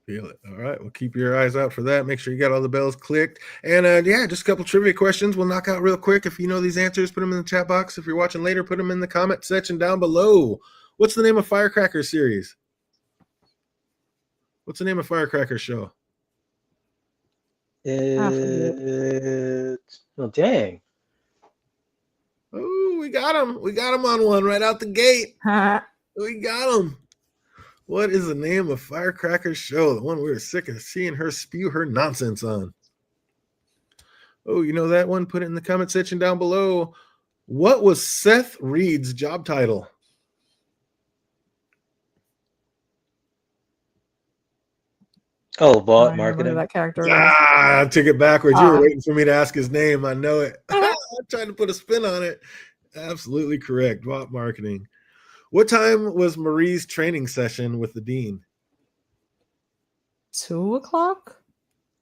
Feel it. All right. Well, keep your eyes out for that. Make sure you got all the bells clicked. And just a couple trivia questions we'll knock out real quick. If you know these answers, put them in the chat box. If you're watching later, put them in the comment section down below. What's the name of Firecracker series? What's the name of Firecracker show? Dang. Oh, we got him. We got him on one right out the gate. We got him. What is the name of Firecracker's show? The one we were sick of seeing her spew her nonsense on. Oh, you know that one? Put it in the comment section down below. What was Seth Reed's job title? Oh, Vault I Marketing. that character. I took it backwards. You were waiting for me to ask his name. I know it. I'm trying to put a spin on it. Absolutely correct. Vault Marketing. What time was Marie's training session with the dean? 2 o'clock?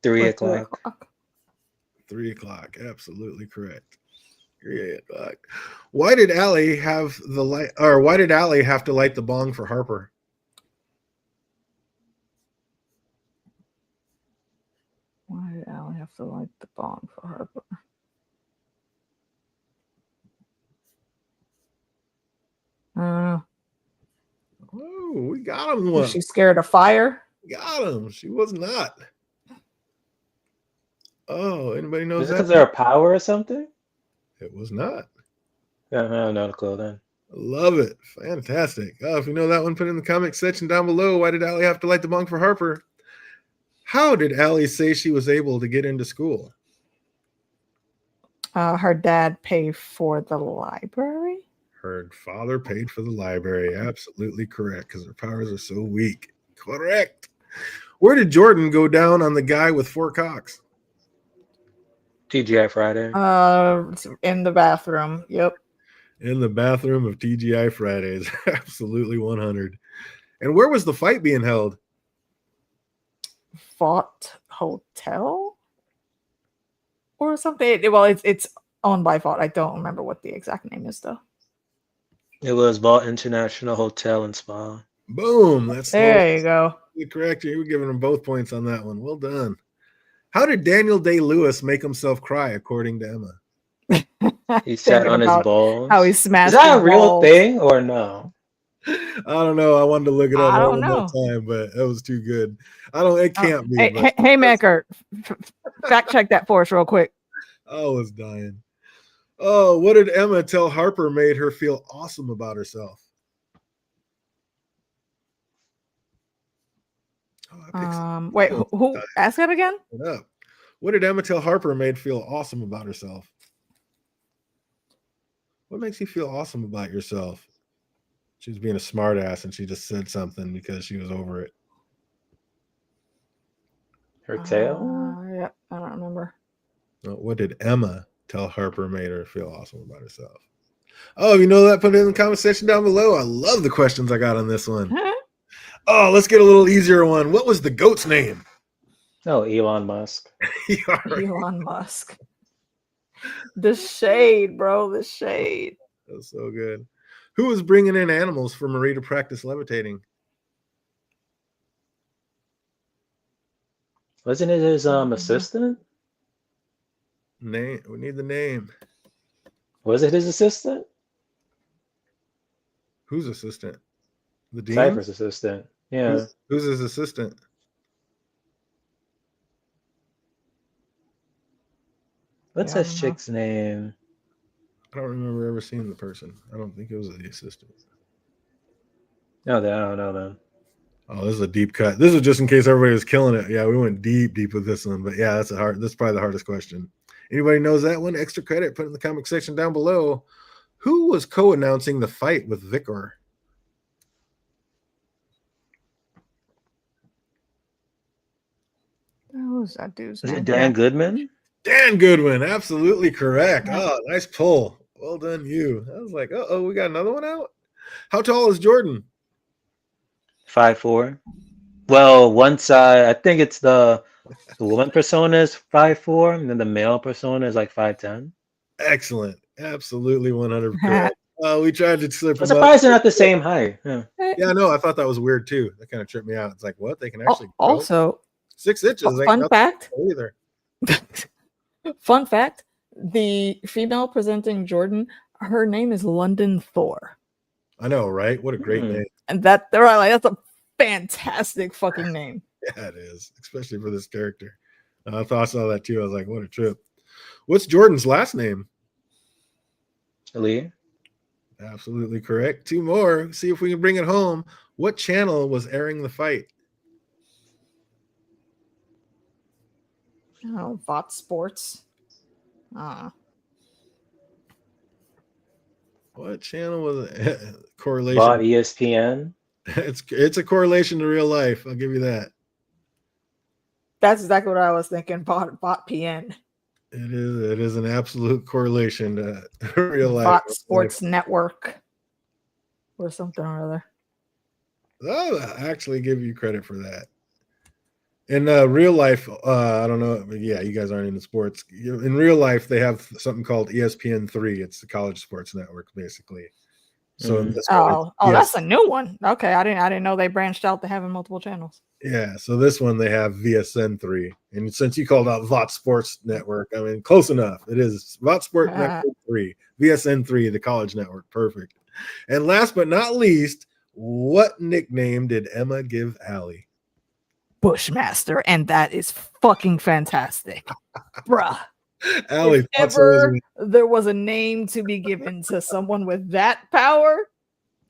3 Or o'clock. 3 o'clock. Absolutely correct. 3 o'clock. Why did Allie have the light, or why did Allie have to light the bong for Harper? Why did Allie have to light the bong for Harper? Oh, we got him one. Was she scared of fire? Got him. She was not. Oh, anybody knows Is it that? because they're a power or something? It was not. No, not a clue then. Love it. Fantastic. Oh, if you know that one, put it in the comment section down below. Why did Allie have to light the bong for Harper? How did Allie say she was able to get into school? Her dad paid for the library. Her father paid for the library. Absolutely correct, because her powers are so weak. Correct. Where did Jordan go down on the guy with 4 cocks? TGI Friday. In the bathroom. Yep. In the bathroom of TGI Fridays. Absolutely 100. And where was the fight being held? Vought Hotel or something. Well, it's owned by Vought. I don't remember what the exact name is though. It was Vault International Hotel and Spa. Boom. That's there you go. Correct. You were giving them both points on that one. Well done. How did Daniel Day-Lewis make himself cry, according to Emma? He sat on his balls. How he smashed. Is that a real thing or no? I don't know. I wanted to look it up I don't one more know. time, but it was too good. I don't. It can't be. But Hey, Maker, fact check that for us real quick. I was dying. Oh, what did Emma tell Harper made her feel awesome about herself? Oh, I picked Wait, who ask that again? it up. What did Emma tell Harper made feel awesome about herself? What makes you feel awesome about yourself? She was being a smartass and she just said something because she was over it. Her tail? Yeah, I don't remember. What did Emma tell Harper made her feel awesome about herself? Oh, you know that? Put it in the comment section down below. I love the questions I got on this one. Oh, let's get a little easier one. What was the goat's name? Oh, Elon Musk. Yeah, right. Elon Musk. The shade, bro. The shade. That's so good. Who was bringing in animals for Marie to practice levitating? Wasn't it his assistant? Name. We need the name. Was it his assistant? Whose assistant? The dean? Cypher's assistant. Yeah. Who's his assistant? What's Yeah, I that don't know. chick's name? I don't remember ever seeing the person. I don't think it was the assistant. No, I don't know then. Oh, this is a deep cut. This is just in case everybody was killing it. Yeah, we went deep with this one. But yeah, that's probably the hardest question. Anybody knows that one? Extra credit, put it in the comment section down below. Who was co-announcing the fight with Vicor? Who's that dude's Was name? it Dan Goodman? Dan Goodwin, absolutely correct. Yeah. Oh, nice pull. Well done, you. I was like, we got another one out. How tall is Jordan? 5'4". Well, one side, I think it's the woman persona is 5'4", and then the male persona is like 5'10". Excellent. Absolutely 100 correct. We tried to slip I'm them surprised up. they're not the same height. Yeah. Yeah, no, I thought that was weird too. That kind of tripped me out. It's like, what? They can actually grow Also, 6 inches. They fun got fact. either. Fun fact: the female presenting Jordan, her name is London Thor, I know, right? What a great name. and that's a fantastic fucking name. Yeah, it is, especially for this character. I thought I saw that too. I was like, what a trip. What's Jordan's last name? Lee? Absolutely correct. 2 more. See if we can bring it home. What channel was airing the fight? Oh, Bot Sports. What channel was it? Correlation. Bought ESPN? It's a correlation to real life. I'll give you that. That's exactly what I was thinking. Bot PN. It is an absolute correlation to real life. Bot Sports Network. Or something or other. I'll actually give you credit for that. In real life, I don't know. Yeah, you guys aren't into sports. In real life, they have something called ESPN3. It's the college sports network, basically. So in this one, that's a new one. Okay, I didn't know they branched out to having multiple channels. Yeah, so this one they have VSN3, and since you called out VOT Sports Network, I mean, close enough. It is VOT Sports Network 3, VSN3, the college network. Perfect. And last but not least, what nickname did Emma give Allie? Bushmaster, and that is fucking fantastic, bruh. Allie, if ever there was a name to be given to someone with that power,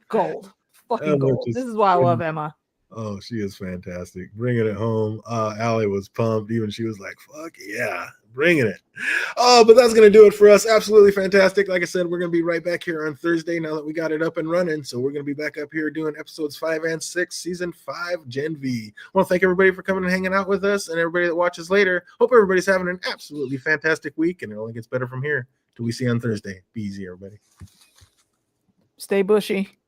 gold, fucking gold. This is why I love Emma. Oh, she is fantastic. Bringing it home. Allie was pumped. Even she was like, fuck yeah, bringing it. Oh, but that's going to do it for us. Absolutely fantastic. Like I said, we're going to be right back here on Thursday now that we got it up and running. So we're going to be back up here doing episodes 5 and 6, season 5, Gen V. I want to thank everybody for coming and hanging out with us and everybody that watches later. Hope everybody's having an absolutely fantastic week, and it only gets better from here. Till we see you on Thursday. Be easy, everybody. Stay bushy.